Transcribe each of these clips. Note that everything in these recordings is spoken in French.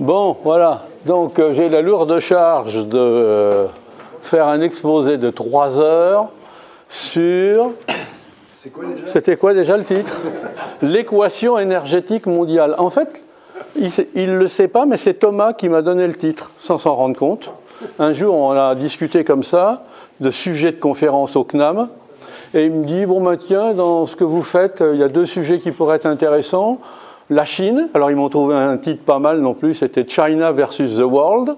Bon, voilà. Donc, j'ai la lourde charge de faire un exposé de 3 heures sur... C'était quoi déjà le titre? L'équation énergétique mondiale. En fait, il ne le sait pas, mais c'est Thomas qui m'a donné le titre, sans s'en rendre compte. Un jour, on a discuté comme ça, de sujets de conférence au CNAM, et il me dit, bon, ben, tiens, dans ce que vous faites, il y a 2 sujets qui pourraient être intéressants. La Chine, alors ils m'ont trouvé un titre pas mal non plus, c'était China versus the World,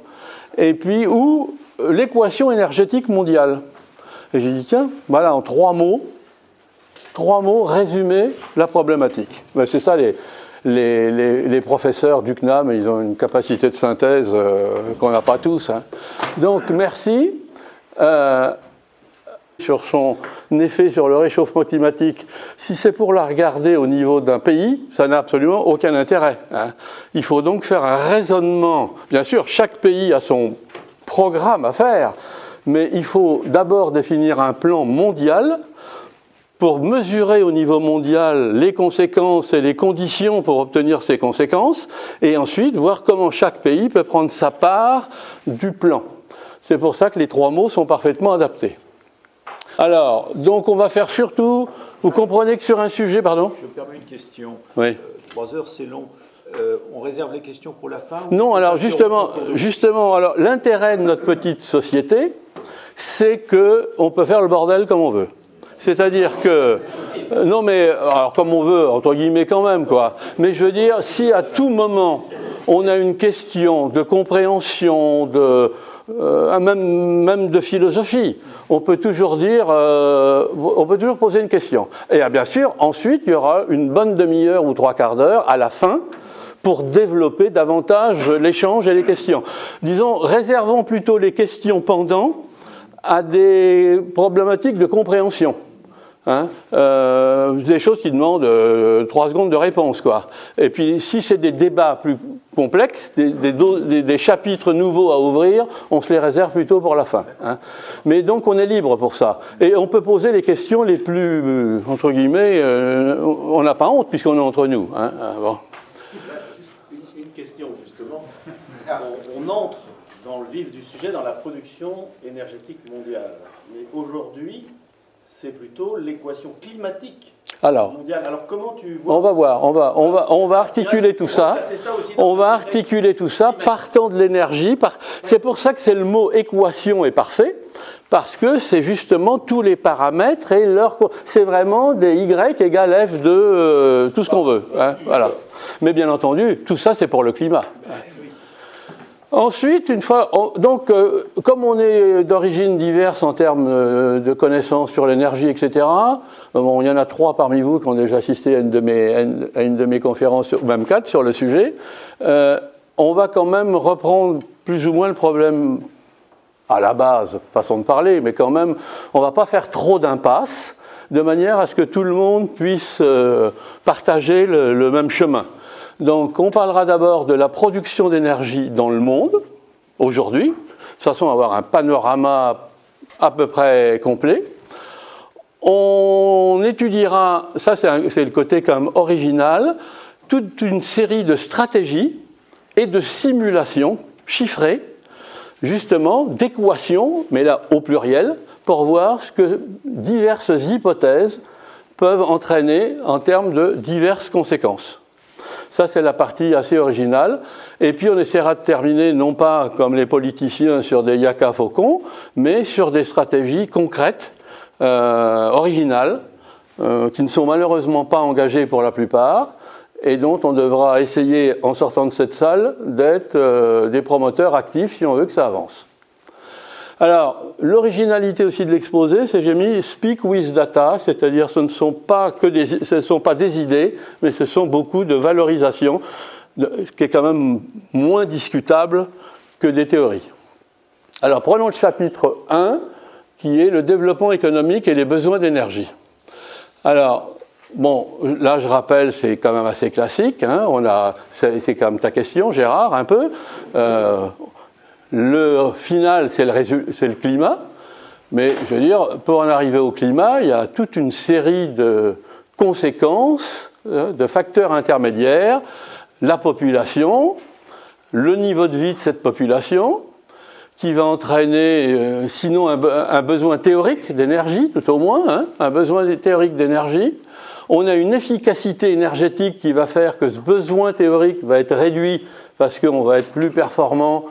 et puis, ou l'équation énergétique mondiale. Et j'ai dit, tiens, voilà, en 3 mots résumer la problématique. Ben, c'est ça, les professeurs du CNAM, ils ont une capacité de synthèse qu'on n'a pas tous. Hein. Donc, merci. Sur son effet sur le réchauffement climatique, si c'est pour la regarder au niveau d'un pays, ça n'a absolument aucun intérêt. Hein. Il faut donc faire un raisonnement. Bien sûr, chaque pays a son programme à faire, mais il faut d'abord définir un plan mondial pour mesurer au niveau mondial les conséquences et les conditions pour obtenir ces conséquences, et ensuite voir comment chaque pays peut prendre sa part du plan. C'est pour ça que les 3 mots sont parfaitement adaptés. Alors, donc on va faire surtout, vous comprenez que sur un sujet, pardon? Je me permets une question. Oui. 3 heures, c'est long. On réserve les questions pour la fin? Non, alors justement, alors l'intérêt de notre petite société, c'est qu'on peut faire le bordel comme on veut. C'est-à-dire que, non mais, alors comme on veut, entre guillemets quand même, quoi. Mais je veux dire, si à tout moment, on a une question de compréhension, même de philosophie, on peut toujours dire, on peut toujours poser une question. Et bien sûr, ensuite, il y aura une bonne demi-heure ou 3/4 d'heure à la fin pour développer davantage l'échange et les questions. Disons, réservons plutôt les questions pendant à des problématiques de compréhension. Hein, des choses qui demandent 3 secondes de réponse, quoi. Et puis, si c'est des débats plus complexes, des chapitres nouveaux à ouvrir, on se les réserve plutôt pour la fin. Hein. Mais donc, on est libre pour ça. Et on peut poser les questions les plus, entre guillemets, on n'a pas honte puisqu'on est entre nous. Hein. Bon. Juste une question, justement. On entre dans le vif du sujet, dans la production énergétique mondiale. Mais aujourd'hui, c'est plutôt l'équation climatique mondiale. Alors comment tu vois... On va voir, on va articuler tout ça. On va articuler tout ça partant de l'énergie. C'est pour ça que c'est le mot équation est parfait, parce que c'est justement tous les paramètres et c'est vraiment des Y égale F de tout ce qu'on veut. Hein, voilà. Mais bien entendu, tout ça c'est pour le climat. Ensuite, comme on est d'origine diverse en termes de connaissances sur l'énergie, etc., bon, il y en a 3 parmi vous qui ont déjà assisté à une de mes conférences, ou même 4 sur le sujet, on va quand même reprendre plus ou moins le problème à la base, façon de parler, mais quand même, on ne va pas faire trop d'impasse, de manière à ce que tout le monde puisse partager le même chemin. Donc, on parlera d'abord de la production d'énergie dans le monde, aujourd'hui, de façon à avoir un panorama à peu près complet. On étudiera, ça c'est le côté quand même original, toute une série de stratégies et de simulations chiffrées, justement, d'équations, mais là au pluriel, pour voir ce que diverses hypothèses peuvent entraîner en termes de diverses conséquences. Ça, c'est la partie assez originale. Et puis, on essaiera de terminer, non pas comme les politiciens sur des yaka faucons, mais sur des stratégies concrètes, originales, qui ne sont malheureusement pas engagées pour la plupart, et dont on devra essayer, en sortant de cette salle, d'être des promoteurs actifs si on veut que ça avance. Alors, l'originalité aussi de l'exposé, c'est que j'ai mis « speak with data », c'est-à-dire ce ne sont pas des idées, mais ce sont beaucoup de valorisation, qui est quand même moins discutable que des théories. Alors, prenons le chapitre 1, qui est le développement économique et les besoins d'énergie. Alors, bon, là, je rappelle, c'est quand même assez classique, hein, c'est quand même ta question, Gérard, un peu. Le final, c'est le climat, mais je veux dire, pour en arriver au climat, il y a toute une série de conséquences, de facteurs intermédiaires, la population, le niveau de vie de cette population, qui va entraîner, sinon un besoin théorique d'énergie, tout au moins, hein, un besoin théorique d'énergie. On a une efficacité énergétique qui va faire que ce besoin théorique va être réduit parce qu'on va être plus performant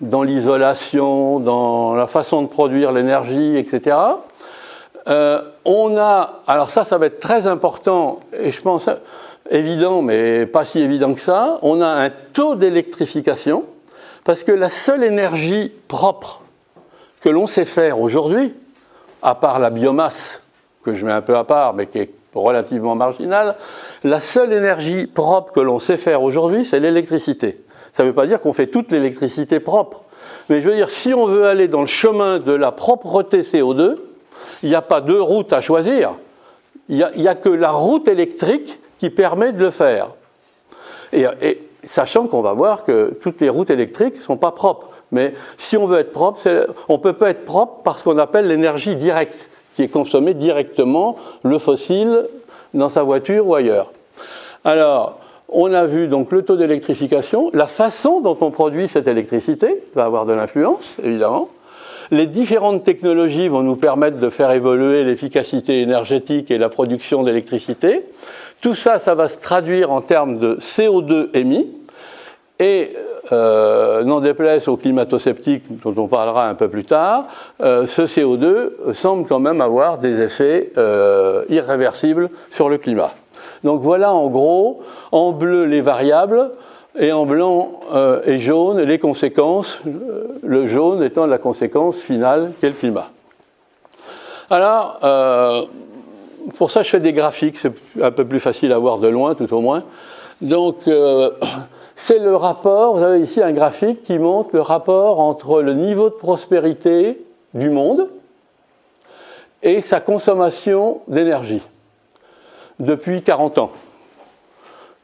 dans l'isolation, dans la façon de produire l'énergie, etc. Alors ça va être très important, et je pense évident, mais pas si évident que ça, on a un taux d'électrification, parce que la seule énergie propre que l'on sait faire aujourd'hui, à part la biomasse, que je mets un peu à part, mais qui est relativement marginale, la seule énergie propre que l'on sait faire aujourd'hui, c'est l'électricité. Ça ne veut pas dire qu'on fait toute l'électricité propre, mais je veux dire, si on veut aller dans le chemin de la propreté CO2, il n'y a pas deux routes à choisir, il n'y a que la route électrique qui permet de le faire. Et sachant qu'on va voir que toutes les routes électriques ne sont pas propres. Mais si on veut être propre, on ne peut pas être propre par ce qu'on appelle l'énergie directe, qui est consommée directement, le fossile, dans sa voiture ou ailleurs. Alors, on a vu donc le taux d'électrification, la façon dont on produit cette électricité va avoir de l'influence, évidemment. Les différentes technologies vont nous permettre de faire évoluer l'efficacité énergétique et la production d'électricité. Tout ça, ça va se traduire en termes de CO2 émis. Et, n'en déplaise aux climato-sceptiques, dont on parlera un peu plus tard, ce CO2 semble quand même avoir des effets irréversibles sur le climat. Donc voilà en gros, en bleu les variables, et en blanc et jaune les conséquences, le jaune étant la conséquence finale qu'est le climat. Alors, pour ça je fais des graphiques, c'est un peu plus facile à voir de loin tout au moins. Donc c'est le rapport, vous avez ici un graphique qui montre le rapport entre le niveau de prospérité du monde et sa consommation d'énergie depuis 40 ans.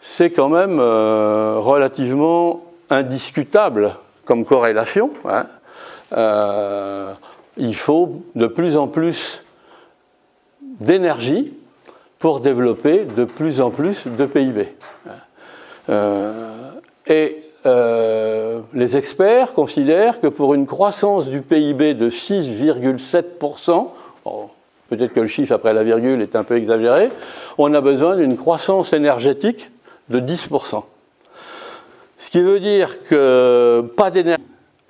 C'est quand même relativement indiscutable comme corrélation. Hein. Il faut de plus en plus d'énergie pour développer de plus en plus de PIB. Les experts considèrent que pour une croissance du PIB de 6,7%, peut-être que le chiffre après la virgule est un peu exagéré, on a besoin d'une croissance énergétique de 10%. Ce qui veut dire que pas d'énergie,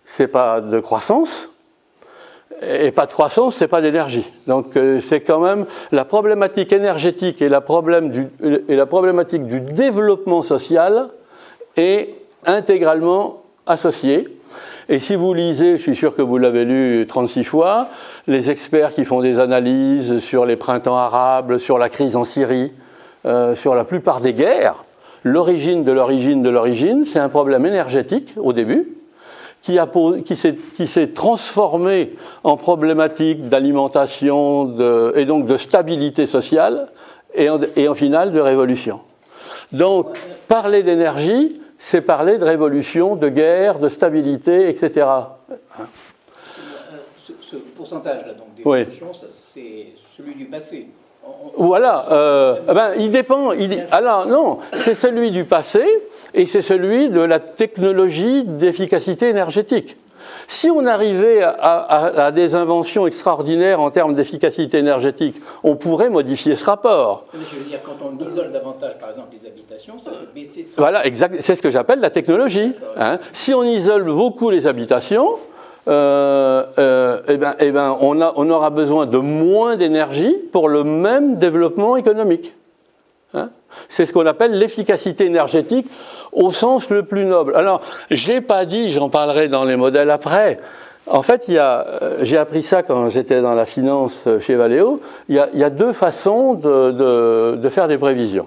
c'est pas de croissance, et pas de croissance, c'est pas d'énergie. Donc c'est quand même la problématique énergétique et la problématique du développement social est intégralement associée. Et si vous lisez, je suis sûr que vous l'avez lu 36 fois, les experts qui font des analyses sur les printemps arabes, sur la crise en Syrie, sur la plupart des guerres, l'origine de l'origine, c'est un problème énergétique au début, qui s'est transformé en problématique d'alimentation et donc de stabilité sociale et en finale de révolution. Donc, parler d'énergie, c'est parler de révolution, de guerre, de stabilité, etc. Ce pourcentage-là, donc d'évolution, oui. C'est celui du passé. Voilà, il dépend. Alors non, c'est celui du passé et c'est celui de la technologie d'efficacité énergétique. Si on arrivait à des inventions extraordinaires en termes d'efficacité énergétique, on pourrait modifier ce rapport. Je veux dire, quand on isole davantage, par exemple, les habitations, ça peut baisser... Voilà, exact, c'est ce que j'appelle la technologie. Hein. Si on isole beaucoup les habitations, on aura besoin de moins d'énergie pour le même développement économique. Hein. C'est ce qu'on appelle l'efficacité énergétique au sens le plus noble. Alors, j'ai pas dit, j'en parlerai dans les modèles après. En fait, j'ai appris ça quand j'étais dans la finance chez Valeo. Il y a deux façons de faire des prévisions.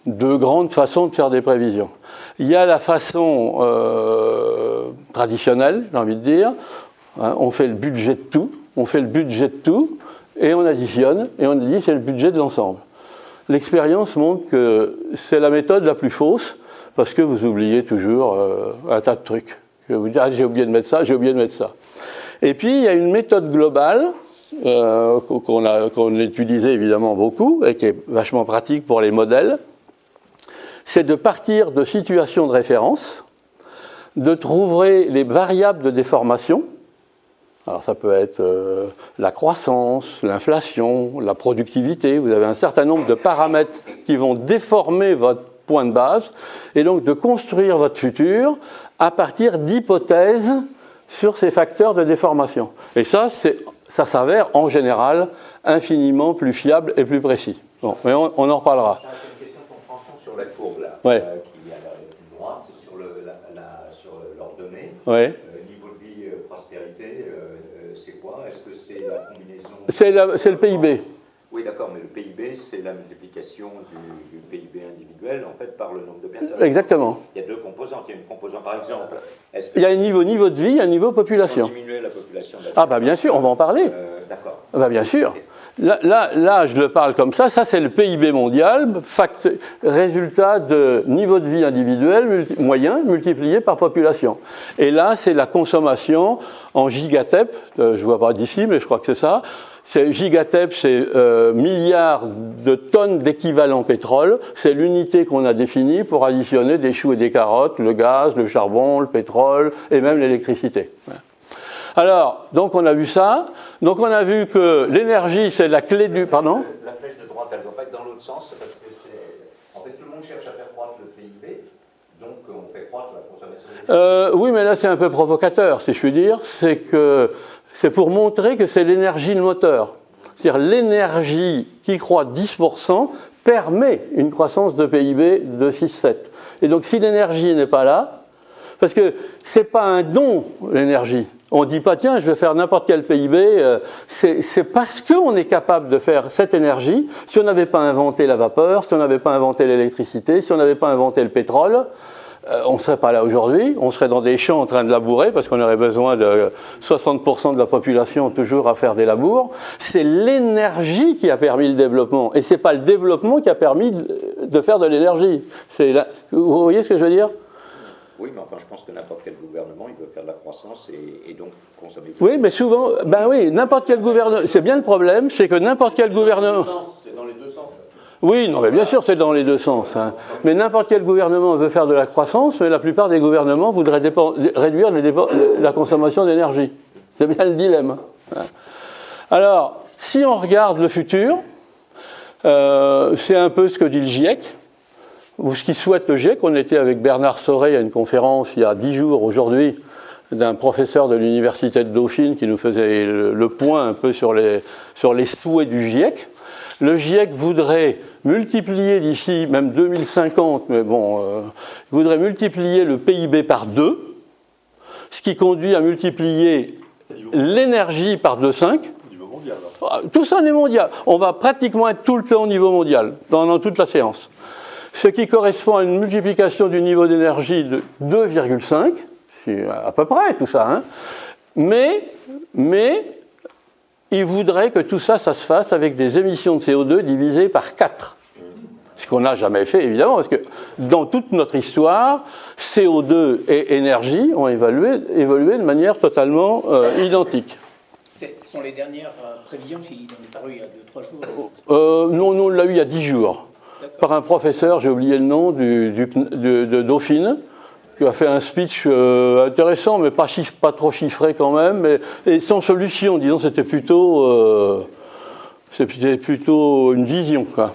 Deux grandes façons de faire des prévisions. Il y a la façon traditionnelle, j'ai envie de dire. Hein, on fait le budget de tout, et on additionne, et on dit c'est le budget de l'ensemble. L'expérience montre que c'est la méthode la plus fausse, parce que vous oubliez toujours un tas de trucs. Je vais vous dire, j'ai oublié de mettre ça, j'ai oublié de mettre ça. Et puis, il y a une méthode globale, qu'on utilisait évidemment beaucoup, et qui est vachement pratique pour les modèles, c'est de partir de situations de référence, de trouver les variables de déformation. Alors ça peut être la croissance, l'inflation, la productivité. Vous avez un certain nombre de paramètres qui vont déformer votre point de base, et donc de construire votre futur à partir d'hypothèses sur ces facteurs de déformation. Et ça s'avère en général infiniment plus fiable et plus précis. Bon, mais on en reparlera. J'ai une question de compréhension sur la courbe là, ouais. Qui est à la droite, sur l'ordonnée. Ouais. Niveau de vie, prospérité, c'est quoi? Est-ce que c'est la combinaison C'est le PIB. Oui, d'accord, mais le PIB, c'est la multiplication du PIB individuel, en fait, par le nombre de personnes. Exactement. Il y a deux composantes. Il y a une composante, par exemple. Il y a un niveau de vie et un niveau population. Diminuer la population. Ah, bah bien sûr, on va en parler. D'accord. Bah bien sûr. Là, je le parle comme ça c'est le PIB mondial, résultat de niveau de vie individuel moyen multiplié par population. Et là, c'est la consommation en gigatep, je ne vois pas d'ici, mais je crois que c'est ça. Gigatep, c'est milliards de tonnes d'équivalent pétrole. C'est l'unité qu'on a définie pour additionner des choux et des carottes, le gaz, le charbon, le pétrole et même l'électricité. Alors, donc on a vu ça. Donc on a vu que l'énergie, c'est la clé du... Pardon ? La flèche de droite, elle ne doit pas être dans l'autre sens, parce que en fait, tout le monde cherche à faire croître le PIB, donc on fait croître la consommation. Oui, mais là, c'est un peu provocateur, si je puis dire. C'est pour montrer que c'est l'énergie le moteur. C'est-à-dire l'énergie qui croît 10% permet une croissance de PIB de 6-7. Et donc, si l'énergie n'est pas là, parce que ce n'est pas un don, l'énergie. On ne dit pas, tiens, je vais faire n'importe quel PIB. C'est parce qu'on est capable de faire cette énergie. Si on n'avait pas inventé la vapeur, si on n'avait pas inventé l'électricité, si on n'avait pas inventé le pétrole, on ne serait pas là aujourd'hui. On serait dans des champs en train de labourer parce qu'on aurait besoin de 60% de la population toujours à faire des labours. C'est l'énergie qui a permis le développement. Et ce n'est pas le développement qui a permis de faire de l'énergie. Vous voyez ce que je veux dire ? Oui, mais enfin, je pense que n'importe quel gouvernement, il veut faire de la croissance et donc consommer. Oui, mais souvent, ben oui, n'importe quel gouvernement. C'est bien le problème, c'est que n'importe quel gouvernement. C'est dans les deux sens. Oui, non, mais bien sûr, c'est dans les deux sens. Hein. Mais n'importe quel gouvernement veut faire de la croissance, mais la plupart des gouvernements voudraient réduire la consommation d'énergie. C'est bien le dilemme. Hein. Alors, si on regarde le futur, c'est un peu ce que dit le GIEC. Ou ce qui souhaite le GIEC. On était avec Bernard Soré à une conférence il y a 10 jours aujourd'hui d'un professeur de l'université de Dauphine qui nous faisait le point un peu sur les souhaits du GIEC. Le GIEC voudrait multiplier d'ici même 2050, mais bon, voudrait multiplier le PIB par 2, ce qui conduit à multiplier l'énergie par 2,5. Tout ça est mondial. On va pratiquement être tout le temps au niveau mondial, pendant toute la séance. Ce qui correspond à une multiplication du niveau d'énergie de 2,5, c'est à peu près tout ça. Hein. Mais il voudrait que tout ça se fasse avec des émissions de CO2 divisées par 4. Ce qu'on n'a jamais fait, évidemment, parce que dans toute notre histoire, CO2 et énergie ont évolué de manière totalement identique. Ce sont les dernières prévisions qui ont paru il y a 2-3 jours. Non, on l'a eu il y a 10 jours. Par un professeur, j'ai oublié le nom, de Dauphine, qui a fait un speech intéressant, mais pas trop chiffré quand même, et sans solution, disons, c'était plutôt une vision, quoi.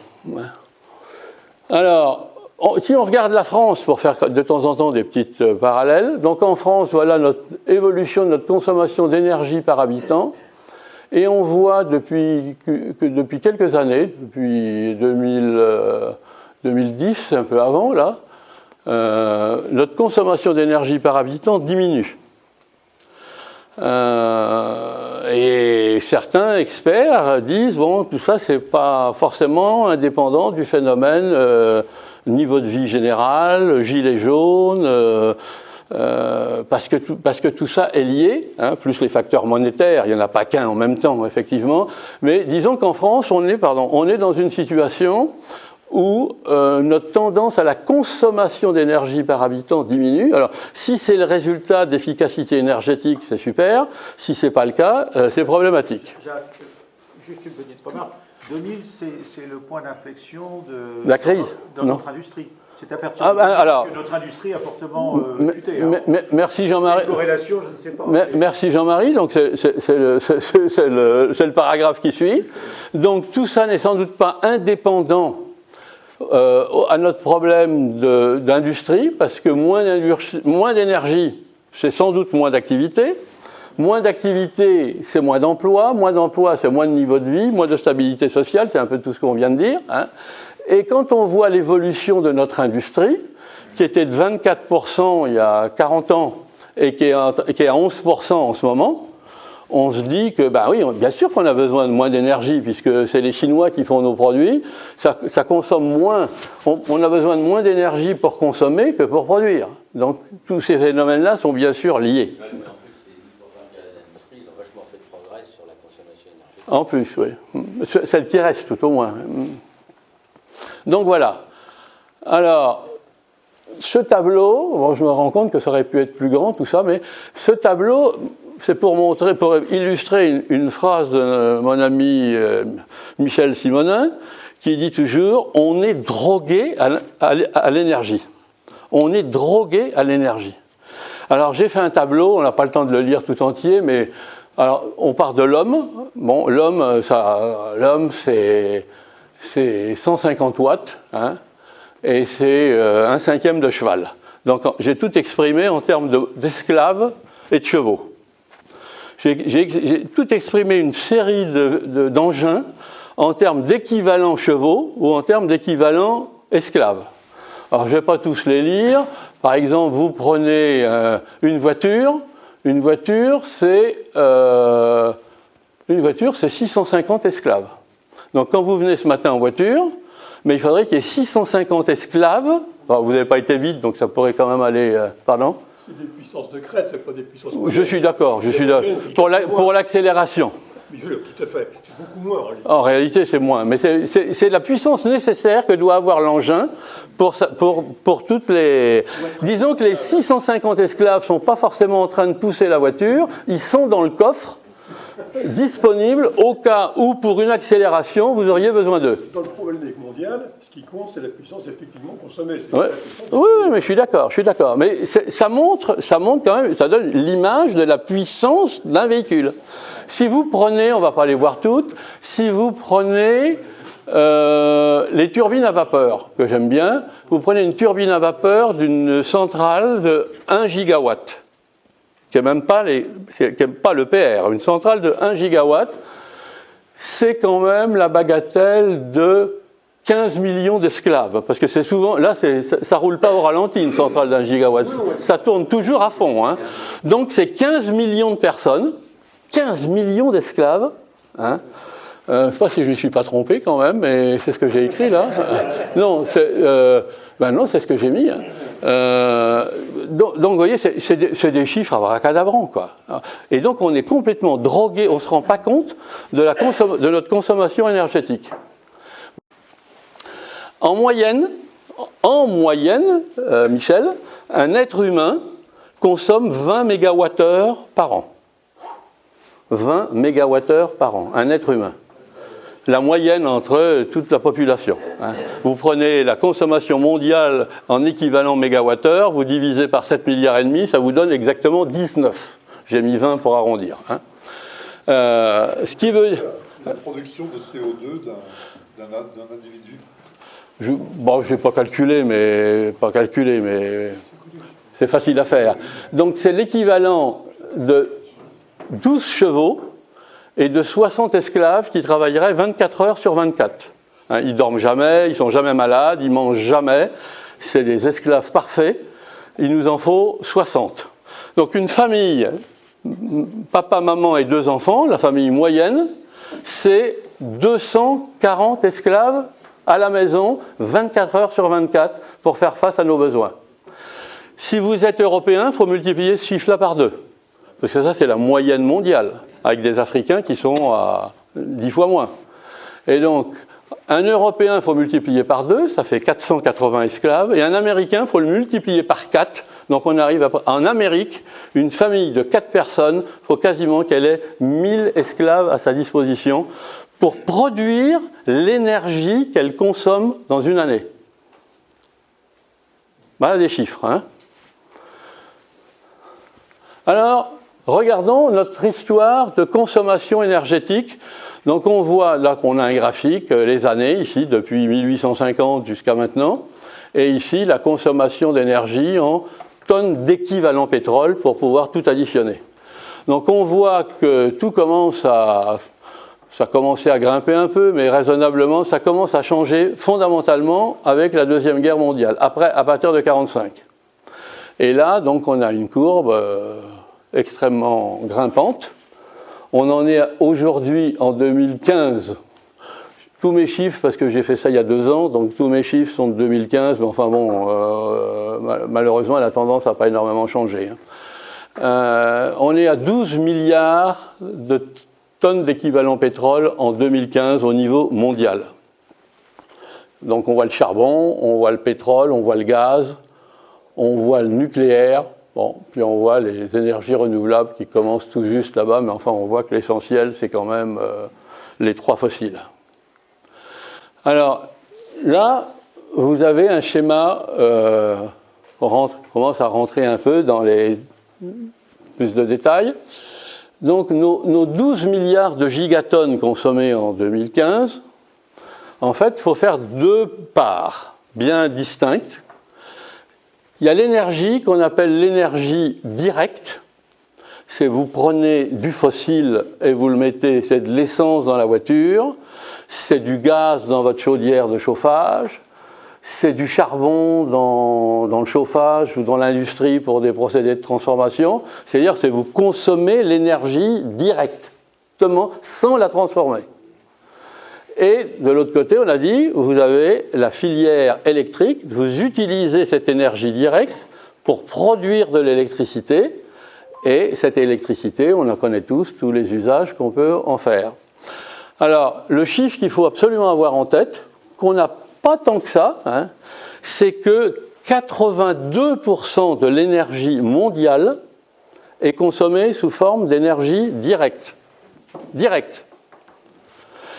Alors, si on regarde la France, pour faire de temps en temps des petites parallèles, donc en France, voilà notre évolution de notre consommation d'énergie par habitant. Et on voit depuis quelques années, depuis 2010, un peu avant, là, notre consommation d'énergie par habitant diminue. Et certains experts disent, bon, tout ça, c'est pas forcément indépendant du phénomène niveau de vie général, gilet jaune, parce que tout ça est lié, hein, plus les facteurs monétaires, il n'y en a pas qu'un en même temps, effectivement. Mais disons qu'en France, on est dans une situation où notre tendance à la consommation d'énergie par habitant diminue. Alors, si c'est le résultat d'efficacité énergétique, c'est super. Si ce n'est pas le cas, c'est problématique. Jacques, juste une petite remarque. 2000, c'est le point d'inflexion de la crise dans notre industrie. C'est à partir de là que notre industrie a fortement chuté. Merci Jean-Marie. Corrélation, je ne sais pas. Merci Jean-Marie. Donc c'est le paragraphe qui suit. Donc tout ça n'est sans doute pas indépendant à notre problème d'industrie, parce que moins d'énergie, c'est sans doute moins d'activité. Moins d'activité, c'est moins d'emploi. Moins d'emploi, c'est moins de niveau de vie, moins de stabilité sociale. C'est un peu tout ce qu'on vient de dire. Hein. Et quand on voit l'évolution de notre industrie, qui était de 24% il y a 40 ans et qui est à 11% en ce moment, on se dit que, ben oui, bien sûr qu'on a besoin de moins d'énergie, puisque c'est les Chinois qui font nos produits, ça consomme moins, on a besoin de moins d'énergie pour consommer que pour produire. Donc tous ces phénomènes-là sont bien sûr liés. En plus, oui. Celle qui reste, tout au moins. Donc voilà. Alors, ce tableau, bon, je me rends compte que ça aurait pu être plus grand, tout ça, mais ce tableau, c'est pour illustrer une phrase de mon ami Michel Simonin, qui dit toujours « on est drogué à l'énergie ». On est drogué à l'énergie. Alors, j'ai fait un tableau, on n'a pas le temps de le lire tout entier, mais... Alors, on part de l'homme. Bon, l'homme, c'est 150 watts, hein, et c'est un cinquième de cheval. Donc, j'ai tout exprimé en termes d'esclaves et de chevaux. J'ai tout exprimé une série d'engins en termes d'équivalents chevaux ou en termes d'équivalents esclaves. Alors, je ne vais pas tous les lire. Par exemple, vous prenez une voiture. Une voiture, c'est 650 esclaves. Donc, quand vous venez ce matin en voiture, mais il faudrait qu'il y ait 650 esclaves. Alors, vous n'avez pas été vite, donc ça pourrait quand même aller... pardon ? C'est des puissances de crête, c'est pas des puissances... Je suis d'accord, pour l'accélération. Oui, tout à fait. C'est beaucoup moins, en réalité. En réalité, c'est moins. Mais c'est la puissance nécessaire que doit avoir l'engin pour toutes les... Disons que les 650 esclaves ne sont pas forcément en train de pousser la voiture, ils sont dans le coffre, disponibles au cas où, pour une accélération, vous auriez besoin d'eux. Dans le problématique mondial, ce qui compte, c'est la puissance effectivement consommée. Ouais. Oui, mais je suis d'accord. Mais ça montre quand même, ça donne l'image de la puissance d'un véhicule. Si vous prenez, on ne va pas les voir toutes, si vous prenez les turbines à vapeur, que j'aime bien, vous prenez une turbine à vapeur d'une centrale de 1 gigawatt, qui n'est même pas le PR, une centrale de 1 gigawatt, c'est quand même la bagatelle de 15 millions d'esclaves, parce que c'est souvent, là ça roule pas au ralenti une centrale d'1 gigawatt, ça tourne toujours à fond, hein. Donc c'est 15 millions de personnes, 15 millions d'esclaves, hein. Je ne sais pas si je ne me suis pas trompé quand même, mais c'est ce que j'ai écrit là. Non, c'est ce que j'ai mis. Hein. Donc vous voyez, c'est des chiffres abracadabrants, quoi. Et donc on est complètement drogué, on ne se rend pas compte de notre consommation énergétique. En moyenne, Michel, un être humain consomme 20 mégawattheures par an. 20 mégawattheures par an, un être humain. La moyenne entre toute la population. Hein. Vous prenez la consommation mondiale en équivalent mégawattheure, vous divisez par 7,5 milliards, ça vous donne exactement 19. J'ai mis 20 pour arrondir. Hein. Ce qui veut dire... La production de CO2 d'un individu. Je n'ai pas calculé, mais c'est facile à faire. Donc c'est l'équivalent de 12 chevaux et de 60 esclaves qui travailleraient 24 heures sur 24. Hein, ils dorment jamais, ils sont jamais malades, ils mangent jamais. C'est des esclaves parfaits. Il nous en faut 60. Donc une famille, papa, maman et 2 enfants, la famille moyenne, c'est 240 esclaves à la maison, 24 heures sur 24, pour faire face à nos besoins. Si vous êtes européen, il faut multiplier ce chiffre-là par 2. Parce que ça, c'est la moyenne mondiale, avec des Africains qui sont à 10 fois moins. Et donc, un Européen, il faut multiplier par 2, ça fait 480 esclaves. Et un Américain, il faut le multiplier par 4. Donc, on arrive en Amérique, une famille de 4 personnes, il faut quasiment qu'elle ait 1000 esclaves à sa disposition pour produire l'énergie qu'elle consomme dans une année. Voilà des chiffres. Hein. Alors, regardons notre histoire de consommation énergétique. Donc on voit là qu'on a un graphique, les années ici, depuis 1850 jusqu'à maintenant. Et ici, la consommation d'énergie en tonnes d'équivalent pétrole pour pouvoir tout additionner. Donc on voit que tout commence à... Ça a commencé à grimper un peu, mais raisonnablement, ça commence à changer fondamentalement avec la Deuxième Guerre mondiale, après, à partir de 1945. Et là, donc, on a une courbe extrêmement grimpante. On en est aujourd'hui, en 2015, tous mes chiffres, parce que j'ai fait ça il y a 2 ans, donc tous mes chiffres sont de 2015, mais enfin bon, malheureusement, la tendance n'a pas énormément changé. Hein. On est à 12 milliards de tonnes d'équivalent pétrole en 2015 au niveau mondial. Donc on voit le charbon, on voit le pétrole, on voit le gaz, on voit le nucléaire, bon, puis on voit les énergies renouvelables qui commencent tout juste là-bas, mais enfin on voit que l'essentiel c'est quand même les 3 fossiles. Alors là, vous avez un schéma, on commence à rentrer un peu dans les plus de détails. Donc nos 12 milliards de gigatonnes consommées en 2015, en fait, il faut faire 2 parts bien distinctes. Il y a l'énergie qu'on appelle l'énergie directe. C'est vous prenez du fossile et vous le mettez, c'est de l'essence dans la voiture, c'est du gaz dans votre chaudière de chauffage, c'est du charbon dans le chauffage ou dans l'industrie pour des procédés de transformation. C'est-à-dire que vous consommez l'énergie directement sans la transformer. Et de l'autre côté, on a dit, vous avez la filière électrique, vous utilisez cette énergie directe pour produire de l'électricité. Et cette électricité, on la connaît tous les usages qu'on peut en faire. Alors, le chiffre qu'il faut absolument avoir en tête, qu'on n'a pas tant que ça, hein, c'est que 82% de l'énergie mondiale est consommée sous forme d'énergie directe. Directe.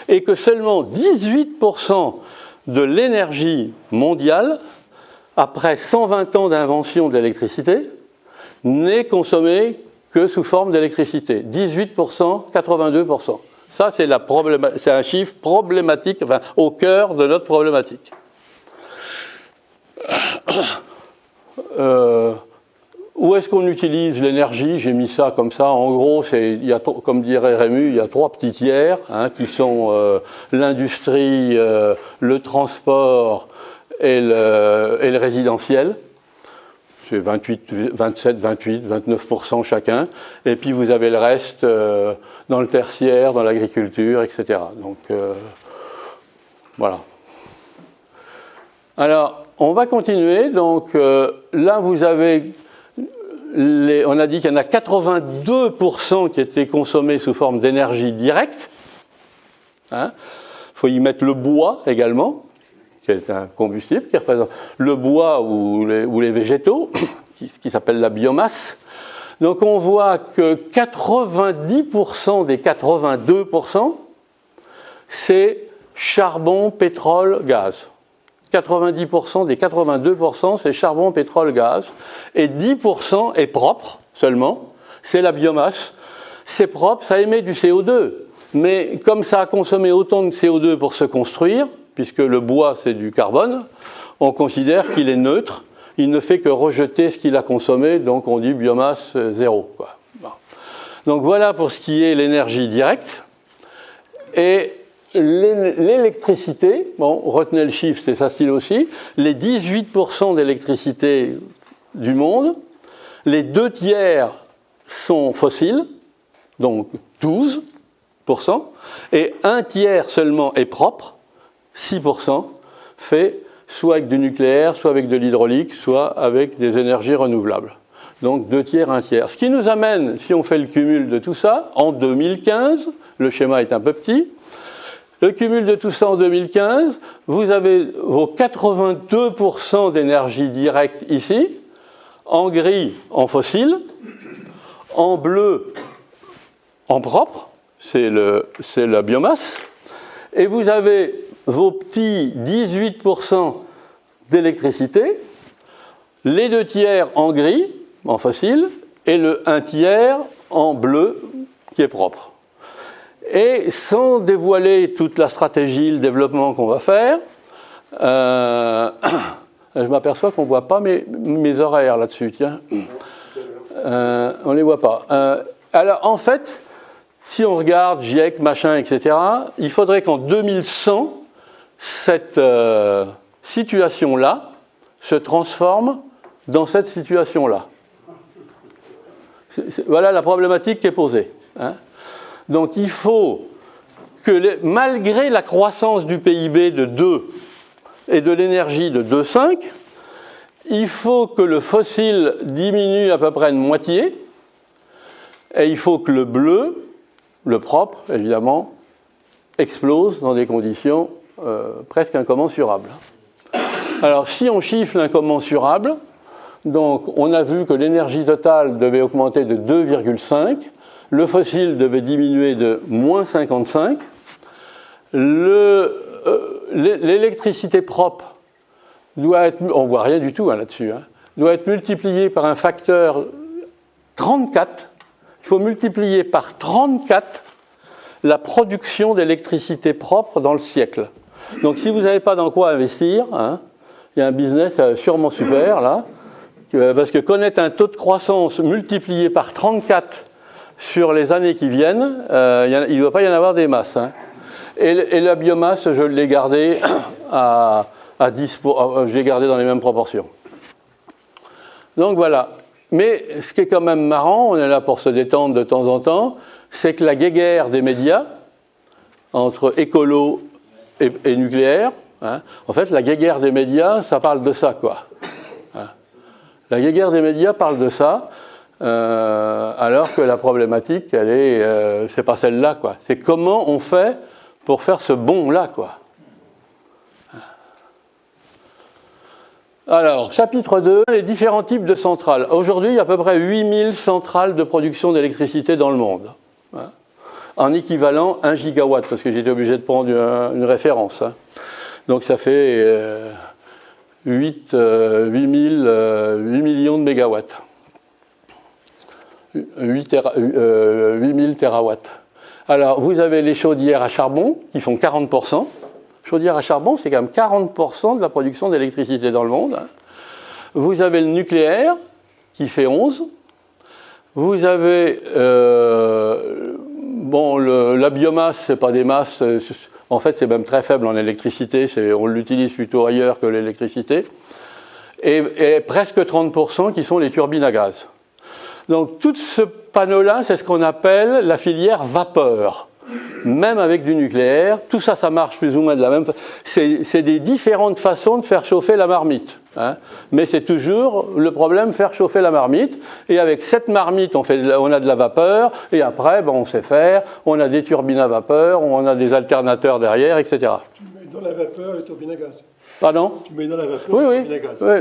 Et que seulement 18% de l'énergie mondiale, après 120 ans d'invention de l'électricité, n'est consommée que sous forme d'électricité. 18%, 82%. Ça, c'est un chiffre problématique, enfin, au cœur de notre problématique. Où est-ce qu'on utilise l'énergie? J'ai mis ça comme ça. En gros, comme dirait Rému, il y a 3 petits tiers, hein, qui sont l'industrie, le transport et le résidentiel. C'est 27, 28, 29% chacun. Et puis vous avez le reste dans le tertiaire, dans l'agriculture, etc. Donc voilà. Alors, on va continuer. Donc là, vous avez... on a dit qu'il y en a 82% qui étaient consommés sous forme d'énergie directe. Hein. Faut y mettre le bois également, qui est un combustible qui représente le bois ou les végétaux, qui s'appelle la biomasse. Donc on voit que 90% des 82%, c'est charbon, pétrole, gaz. 90% des 82%, c'est charbon, pétrole, gaz. Et 10% est propre seulement, c'est la biomasse. C'est propre, ça émet du CO2. Mais comme ça a consommé autant de CO2 pour se construire, puisque le bois c'est du carbone, on considère qu'il est neutre, il ne fait que rejeter ce qu'il a consommé, donc on dit biomasse zéro, quoi. Bon. Donc voilà pour ce qui est l'énergie directe. Et l'électricité, bon, retenez le chiffre, c'est facile aussi, les 18% d'électricité du monde, les 2 tiers sont fossiles, donc 12%, et 1 tiers seulement est propre, 6%, fait soit avec du nucléaire, soit avec de l'hydraulique, soit avec des énergies renouvelables. Donc 2 tiers, 1 tiers. Ce qui nous amène, si on fait le cumul de tout ça, en 2015, le schéma est un peu petit, le cumul de tout ça en 2015, vous avez vos 82% d'énergie directe ici, en gris, en fossile, en bleu, en propre, c'est la biomasse, et vous avez vos petits 18% d'électricité, les 2 tiers en gris, en fossile, et le 1 tiers en bleu, qui est propre. Et sans dévoiler toute la stratégie, le développement qu'on va faire, je m'aperçois qu'on ne voit pas mes horaires là-dessus, tiens. On ne les voit pas. Alors, en fait, si on regarde GIEC, machin, etc., il faudrait qu'en 2100, cette situation-là se transforme dans cette situation-là. Voilà la problématique qui est posée. Hein. Donc il faut que, malgré la croissance du PIB de 2 et de l'énergie de 2,5, il faut que le fossile diminue à peu près de moitié, et il faut que le bleu, le propre, évidemment, explose dans des conditions presque incommensurables. Alors, si on chiffre l'incommensurable, donc on a vu que l'énergie totale devait augmenter de 2,5, le fossile devait diminuer de moins 55, l'électricité propre doit être, on ne voit rien du tout là-dessus, hein, doit être multipliée par un facteur 34. Il faut multiplier par 34 la production d'électricité propre dans le siècle. Donc si vous n'avez pas dans quoi investir, hein, il y a un business sûrement super là, parce que connaître un taux de croissance multiplié par 34 sur les années qui viennent, il ne doit pas y en avoir des masses. Hein. Et la biomasse, je l'ai gardée à 10 je l'ai gardée dans les mêmes proportions. Donc voilà. Mais ce qui est quand même marrant, on est là pour se détendre de temps en temps, c'est que la guéguerre des médias entre écolo et nucléaire, hein, en fait, la guéguerre des médias, ça parle de ça, quoi. Hein. La guéguerre des médias parle de ça, alors que la problématique, c'est pas celle-là, quoi. C'est comment on fait pour faire ce bond-là, quoi. Alors, chapitre 2, les différents types de centrales. Aujourd'hui, il y a à peu près 8000 centrales de production d'électricité dans le monde. Hein, en équivalent 1 gigawatt, parce que j'étais obligé de prendre une référence. Hein. Donc ça fait 8 millions de mégawatts. 8000 terawatts. Alors, vous avez les chaudières à charbon, qui font 40%. Chaudière à charbon, c'est quand même 40% de la production d'électricité dans le monde. Vous avez le nucléaire, qui fait 11%. Vous avez... la biomasse, ce n'est pas des masses. En fait, c'est même très faible en électricité. On l'utilise plutôt ailleurs que l'électricité. Et presque 30% qui sont les turbines à gaz. Donc, tout ce panneau-là, c'est ce qu'on appelle la filière vapeur. Même avec du nucléaire, tout ça, ça marche plus ou moins de la même façon. C'est des différentes façons de faire chauffer la marmite. Hein. Mais c'est toujours le problème, faire chauffer la marmite. Et avec cette marmite, on a de la vapeur. Et après, on sait faire. On a des turbines à vapeur, on a des alternateurs derrière, etc. Tu mets dans la vapeur les turbines à gaz. Pardon ? Tu mets dans la vapeur oui, les turbines à gaz. Oui.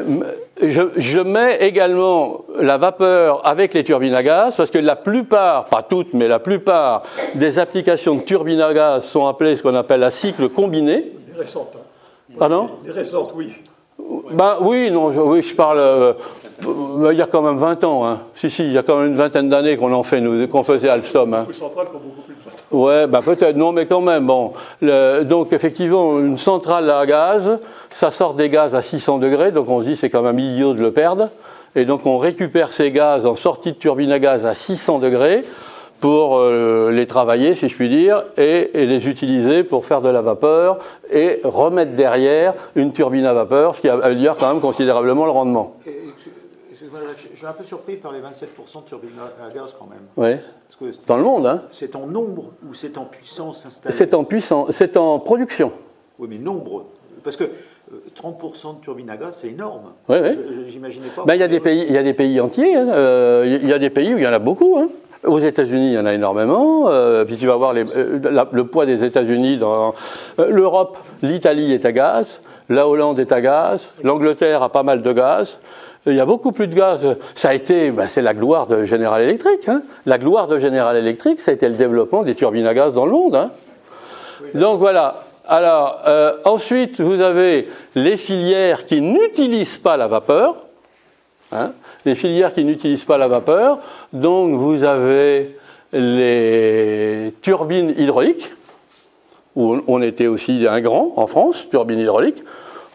Je mets également la vapeur avec les turbines à gaz, parce que la plupart, pas toutes, mais la plupart des applications de turbines à gaz sont appelées ce qu'on appelle à cycle combiné. Des récentes. Hein. Pardon ? Des récentes, oui. Oui, je parle... il y a quand même 20 ans. Hein. Si, il y a quand même une vingtaine d'années qu'on faisait Alstom. Hein. Les centrales qui ont beaucoup plus de temps. Ouais, peut-être, non, mais quand même, bon. Donc, effectivement, une centrale à gaz, ça sort des gaz à 600 degrés, donc on se dit c'est quand même idiot de le perdre. Et donc, on récupère ces gaz en sortie de turbine à gaz à 600 degrés pour les travailler, si je puis dire, et les utiliser pour faire de la vapeur et remettre derrière une turbine à vapeur, ce qui améliore quand même considérablement le rendement. Je suis un peu surpris par les 27% de turbines à gaz quand même. Oui. Dans le monde, hein. C'est en nombre ou c'est en puissance installée? C'est en puissance, c'est en production. Oui, mais nombre. Parce que 30% de turbines à gaz, c'est énorme. Oui, oui. J'imaginais pas. Il y a des pays entiers. Hein. Il y a des pays où il y en a beaucoup. Hein. Aux États-Unis, il y en a énormément. Puis tu vas voir le poids des États-Unis dans l'Europe. L'Italie est à gaz. La Hollande est à gaz. L'Angleterre a pas mal de gaz. Il y a beaucoup plus de gaz. Ça a été, c'est la gloire de General Electric. Hein. La gloire de General Electric, ça a été le développement des turbines à gaz dans le monde. Hein. Donc voilà. Alors, ensuite, vous avez les filières qui n'utilisent pas la vapeur. hein, les filières qui n'utilisent pas la vapeur. Donc vous avez les turbines hydrauliques, où on était aussi un grand en France, turbines hydrauliques,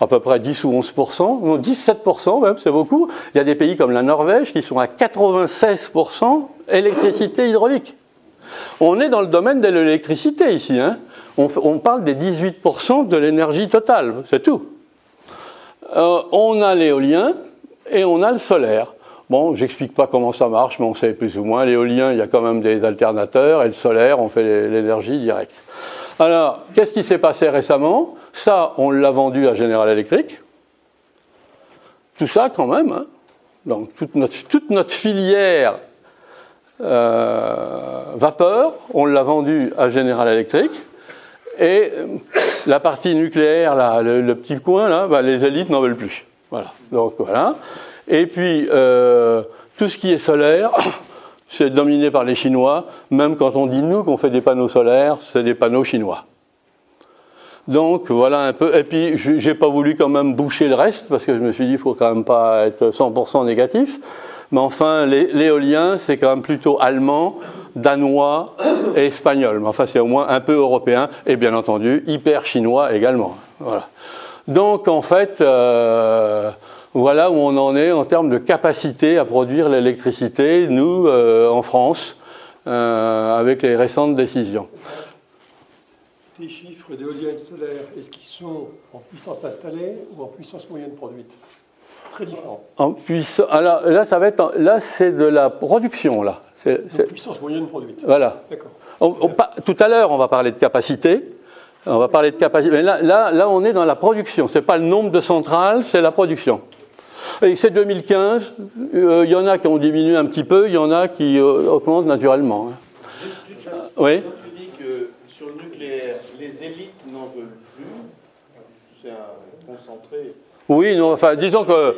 à peu près 10 ou 11%, non 17% même, c'est beaucoup. Il y a des pays comme la Norvège qui sont à 96% électricité hydraulique. On est dans le domaine de l'électricité ici, hein. On parle des 18% de l'énergie totale, c'est tout. On a l'éolien et on a le solaire. Bon, j'explique pas comment ça marche, mais on sait plus ou moins. L'éolien, il y a quand même des alternateurs, et le solaire, on fait l'énergie directe. Alors, qu'est-ce qui s'est passé récemment? Ça, on l'a vendu à General Electric. Tout ça, quand même, hein. Donc, toute notre filière vapeur, on l'a vendue à General Electric. Et la partie nucléaire, là, le petit coin, là, bah, les élites n'en veulent plus. Voilà. Donc, voilà. Et puis, tout ce qui est solaire, c'est dominé par les Chinois. Même quand on dit, nous, qu'on fait des panneaux solaires, c'est des panneaux chinois. Donc, voilà un peu. Et puis, j'ai pas voulu quand même boucher le reste, parce que je me suis dit, il faut quand même pas être 100% négatif. Mais enfin, l'éolien, c'est quand même plutôt allemand, danois et espagnol. Mais enfin, c'est au moins un peu européen, et bien entendu, hyper chinois également. Voilà. Donc, en fait, voilà où on en est en termes de capacité à produire l'électricité, nous, en France, avec les récentes décisions. Tes chiffres d'éoliennes solaires, est-ce qu'ils sont en puissance installée ou en puissance moyenne produite? Très différent. Alors là, ça va être, là, c'est de la production, là. C'est puissance moyenne produite. Voilà. D'accord. Tout à l'heure, on va parler de capacité. On va parler de capacité. Mais là, on est dans la production. C'est pas le nombre de centrales, c'est la production. Et c'est 2015. Il y en a qui ont diminué un petit peu, il y en a qui augmentent naturellement. Oui. Tu dis que sur le nucléaire, les élites n'en veulent plus. C'est un concentré. Oui, non, enfin, disons que...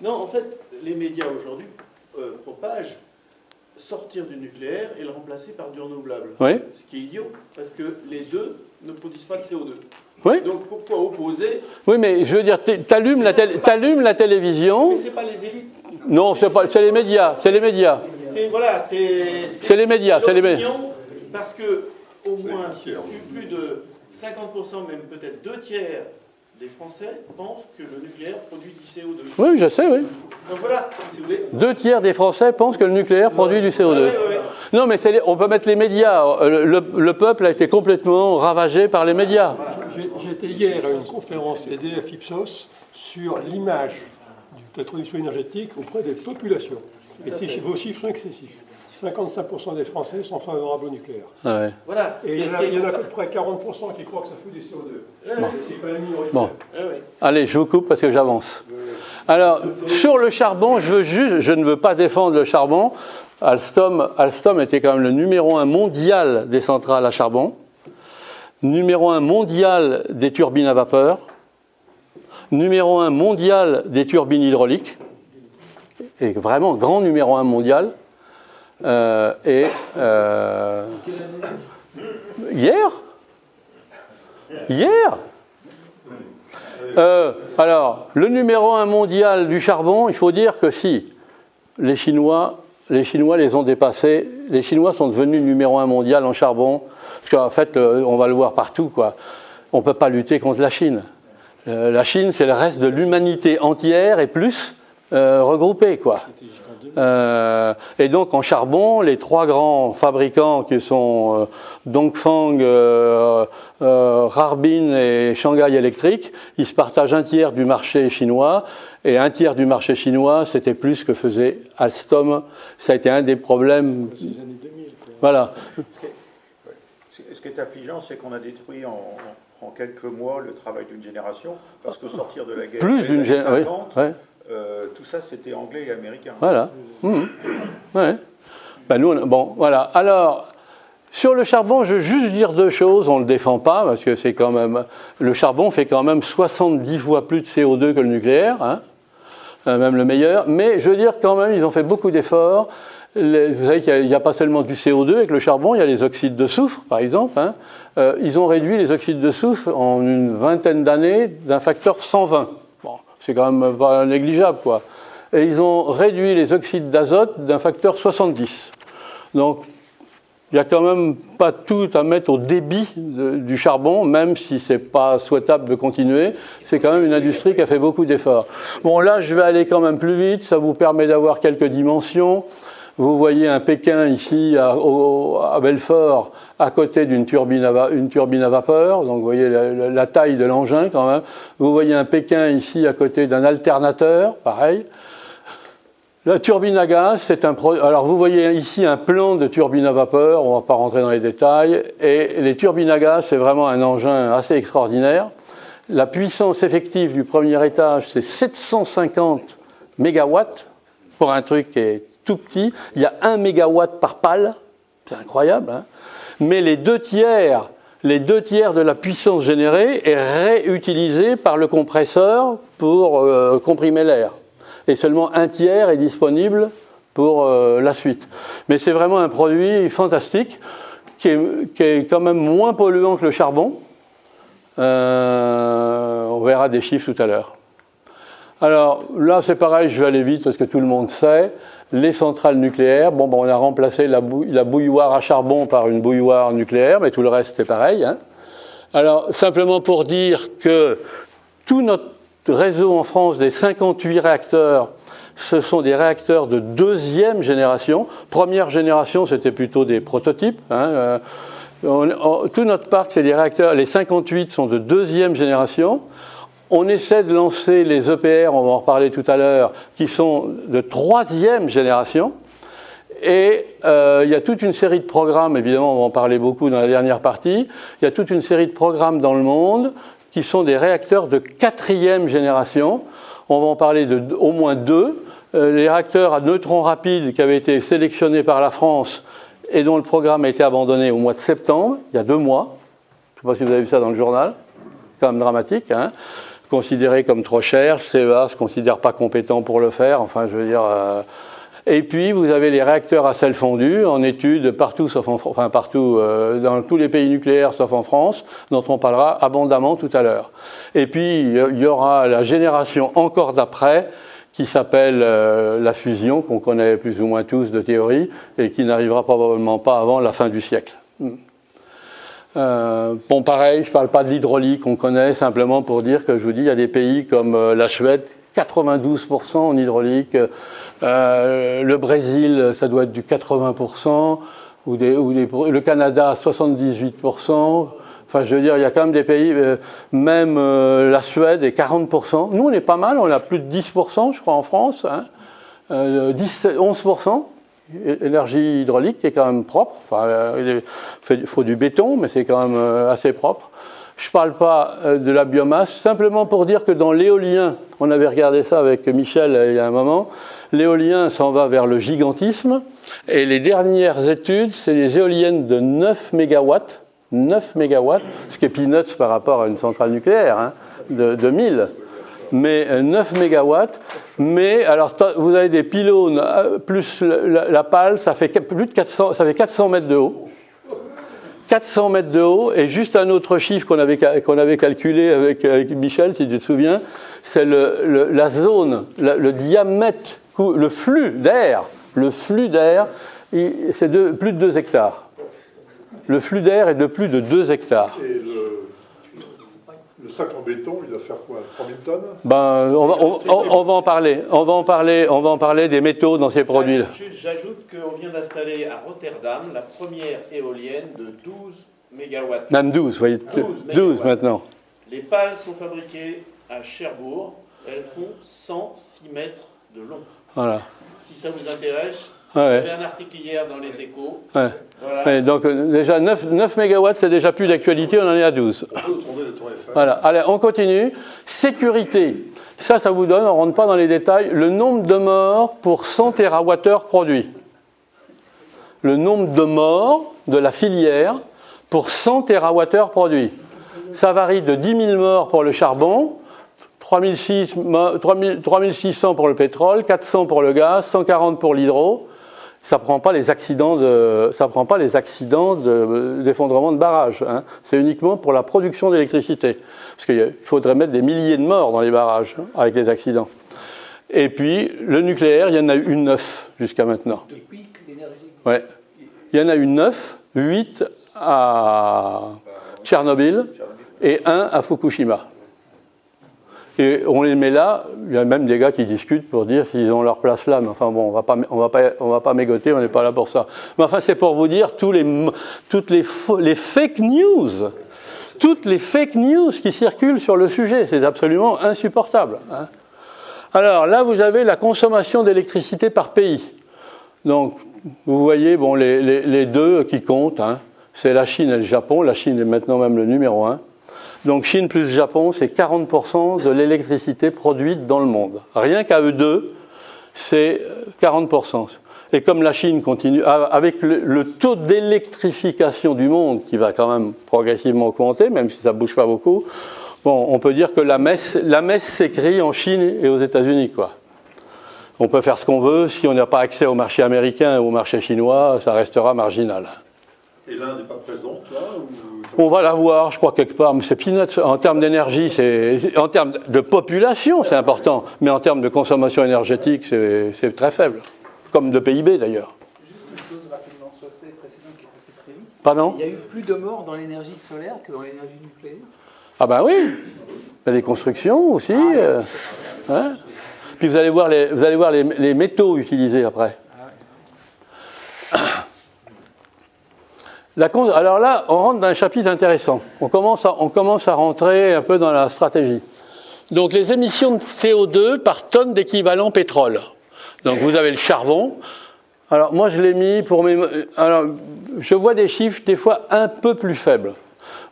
Non, en fait, les médias aujourd'hui propagent sortir du nucléaire et le remplacer par du renouvelable. Oui. Ce qui est idiot, parce que les deux ne produisent pas de CO2. Oui. Donc pourquoi opposer? Oui, mais je veux dire, t'allumes la télévision... Mais c'est pas les élites. Non, c'est les médias, c'est les médias. Voilà, c'est les médias, c'est les médias. Parce que, au moins, plus de 50%, même peut-être 2/3 des Français pensent que le nucléaire produit du CO2. Oui, je sais, oui. Donc voilà, si vous voulez. 2/3 des Français pensent que le nucléaire produit du CO2. Ouais. Non, mais on peut mettre les médias. Le peuple a été complètement ravagé par les médias. J'étais hier à une conférence EDF Ipsos sur l'image de la transition énergétique auprès des populations. Et vos chiffres sont excessifs. 55% des Français sont favorables au nucléaire. Ah ouais. Voilà. Et il y en a à peu près 40% qui croient que ça fout du CO2. Bon. C'est quand même minoritaire. Bon. Allez, je vous coupe parce que j'avance. Alors, sur le charbon, je ne veux pas défendre le charbon. Alstom était quand même le numéro 1 mondial des centrales à charbon, numéro 1 mondial des turbines à vapeur, numéro 1 mondial des turbines hydrauliques, et vraiment grand numéro 1 mondial. Hier. Alors, le numéro 1 mondial du charbon, il faut dire que si les Chinois les ont dépassés, les Chinois sont devenus numéro 1 mondial en charbon, parce qu'en fait, on va le voir partout, quoi. On ne peut pas lutter contre la Chine. La Chine, c'est le reste de l'humanité entière et plus regroupée, quoi. Et donc en charbon, les trois grands fabricants qui sont Dongfang, Harbin et Shanghai Electric, ils se partagent 1/3 du marché chinois, et 1/3 du marché chinois, c'était plus que faisait Alstom. Ça a été un des problèmes. Ces années 2000. Voilà. Ce qui est affligeant, c'est qu'on a détruit en quelques mois le travail d'une génération, parce que sortir de la guerre, Plus d'une génération. Oui. Tout ça, c'était anglais et américain. Voilà. Ouais. Ben nous, bon, voilà. Alors, sur le charbon, je veux juste dire deux choses. On ne le défend pas, parce que c'est quand même... Le charbon fait quand même 70 fois plus de CO2 que le nucléaire, hein, même le meilleur. Mais je veux dire, quand même, ils ont fait beaucoup d'efforts. Vous savez qu'il n'y a pas seulement du CO2 avec le charbon, il y a les oxydes de soufre, par exemple. Hein. Ils ont réduit les oxydes de soufre en une vingtaine d'années d'un facteur 120. Bon, c'est quand même pas négligeable, quoi. et ils ont réduit les oxydes d'azote d'un facteur 70. Donc, il n'y a quand même pas tout à mettre au débit du charbon, même si ce n'est pas souhaitable de continuer. C'est quand même une industrie qui a fait beaucoup d'efforts. Bon, là, je vais aller quand même plus vite. Ça vous permet d'avoir quelques dimensions. Vous voyez un Pékin ici, à Belfort, à côté d'une turbine à vapeur. Donc, vous voyez la taille de l'engin quand même. Vous voyez un Pékin ici, à côté d'un alternateur, pareil. La turbine à gaz, c'est un produit. Alors, vous voyez ici un plan de turbine à vapeur, on ne va pas rentrer dans les détails. Et les turbines à gaz, c'est vraiment un engin assez extraordinaire. La puissance effective du premier étage, c'est 750 mégawatts pour un truc qui est tout petit. Il y a 1 mégawatt par pale, c'est incroyable, hein. Mais les deux tiers de la puissance générée est réutilisée par le compresseur pour comprimer l'air. Et seulement un tiers est disponible pour la suite. Mais c'est vraiment un produit fantastique qui est quand même moins polluant que le charbon. On verra des chiffres tout à l'heure. Alors là, c'est pareil, je vais aller vite parce que tout le monde sait. Les centrales nucléaires, bon, on a remplacé la bouilloire à charbon par une bouilloire nucléaire, mais tout le reste, c'est pareil, hein. Alors, simplement pour dire que tout notre réseau en France des 58 réacteurs, ce sont des réacteurs de deuxième génération. Première génération, c'était plutôt des prototypes, hein. Tout notre parc, c'est des réacteurs, les 58 sont de deuxième génération. On essaie de lancer les EPR, on va en reparler tout à l'heure, qui sont de troisième génération. Et il y a toute une série de programmes, évidemment, on va en parler beaucoup dans la dernière partie, il y a toute une série de programmes dans le monde qui sont des réacteurs de quatrième génération. On va en parler au moins deux. Les réacteurs à neutrons rapides qui avaient été sélectionnés par la France et dont le programme a été abandonné au mois de septembre, il y a 2 mois. Je ne sais pas si vous avez vu ça dans le journal. Quand même dramatique, hein. Considéré comme trop cher, CEA ne se considère pas compétent pour le faire, enfin je veux dire... Et puis vous avez les réacteurs à sel fondu en étude partout, dans tous les pays nucléaires sauf en France, dont on parlera abondamment tout à l'heure. Et puis il y aura la génération encore d'après qui s'appelle la fusion, qu'on connaît plus ou moins tous de théorie, et qui n'arrivera probablement pas avant la fin du siècle. Bon, pareil, je ne parle pas de l'hydraulique, on connaît, simplement pour dire que je vous dis, il y a des pays comme la Suède, 92% en hydraulique, le Brésil, ça doit être du 80%, le Canada, 78%. Enfin, je veux dire, il y a quand même des pays, même la Suède est 40%. Nous, on est pas mal, on a plus de 10%, je crois, en France, hein, 11%. Énergie hydraulique qui est quand même propre. Enfin, il faut du béton, mais c'est quand même assez propre. Je ne parle pas de la biomasse, simplement pour dire que dans l'éolien, on avait regardé ça avec Michel il y a un moment, l'éolien s'en va vers le gigantisme, et les dernières études, c'est des éoliennes de 9 mégawatts, ce qui est peanuts par rapport à une centrale nucléaire, hein, de 1000. Mais 9 mégawatts, mais alors vous avez des pylônes plus la pale, ça fait plus de 400, ça fait 400 mètres de haut. 400 mètres de haut, et juste un autre chiffre qu'on avait calculé avec Michel, si tu te souviens, c'est la zone, le diamètre, le flux d'air, c'est plus de 2 hectares. Le flux d'air est de plus de 2 hectares. Et le sac en béton, il va faire quoi, 3000 tonnes? On va en parler des métaux dans ces produits-là. J'ajoute qu'on vient d'installer à Rotterdam la première éolienne de 12 mégawatts. Même 12, vous voyez, 12 maintenant. Les pales sont fabriquées à Cherbourg, elles font 106 mètres de long. Voilà. Si ça vous intéresse, il y avait un article hier dans les Échos. Ouais. Voilà. Ouais, donc déjà 9 mégawatts, c'est déjà plus d'actualité, on en est à 12. Voilà. Allez, on continue. Sécurité. Ça vous donne, on ne rentre pas dans les détails, le nombre de morts pour 100 TWh produits. Le nombre de morts de la filière pour 100 TWh produits. Ça varie de 10 000 morts pour le charbon, 3600 pour le pétrole, 400 pour le gaz, 140 pour l'hydro. Ça ne prend pas les accidents d'effondrement de barrages, hein. C'est uniquement pour la production d'électricité. Parce qu'il faudrait mettre des milliers de morts dans les barrages, hein, avec les accidents. Et puis, le nucléaire, il y en a eu 9 jusqu'à maintenant. Depuis que l'énergie... Ouais. Il y en a eu 9, 8 à Tchernobyl et 1 à Fukushima. Et on les met là, il y a même des gars qui discutent pour dire s'ils ont leur place là, mais enfin bon, on va pas mégoter, on n'est pas là pour ça. Mais enfin, c'est pour vous dire toutes les fake news, toutes les fake news qui circulent sur le sujet, c'est absolument insupportable. Hein. Alors là, vous avez la consommation d'électricité par pays. Donc, vous voyez, bon, les deux qui comptent, hein, c'est la Chine et le Japon. La Chine est maintenant même le numéro 1. Donc Chine plus Japon, c'est 40% de l'électricité produite dans le monde. Rien qu'à eux deux, c'est 40%. Et comme la Chine continue, avec le taux d'électrification du monde qui va quand même progressivement augmenter, même si ça ne bouge pas beaucoup, bon, on peut dire que la messe s'écrit en Chine et aux États-Unis, quoi. On peut faire ce qu'on veut, si on n'a pas accès au marché américain ou au marché chinois, ça restera marginal. Et l'Inde n'est pas présente, là ou... On va la voir, je crois, quelque part, mais c'est peanuts. En termes d'énergie, en termes de population, c'est important, mais en termes de consommation énergétique, c'est très faible, comme de PIB d'ailleurs. Juste une chose rapidement sur le précédent qui est passé très vite. Pardon ? Il y a eu plus de morts dans l'énergie solaire que dans l'énergie nucléaire. Ah ben oui, il y a des constructions aussi. Hein. Puis vous allez voir les métaux utilisés après. Alors là, on rentre dans un chapitre intéressant. On commence à rentrer un peu dans la stratégie. Donc les émissions de CO2 par tonne d'équivalent pétrole. Donc vous avez le charbon. Alors moi je l'ai mis pour mes... Alors je vois des chiffres des fois un peu plus faibles.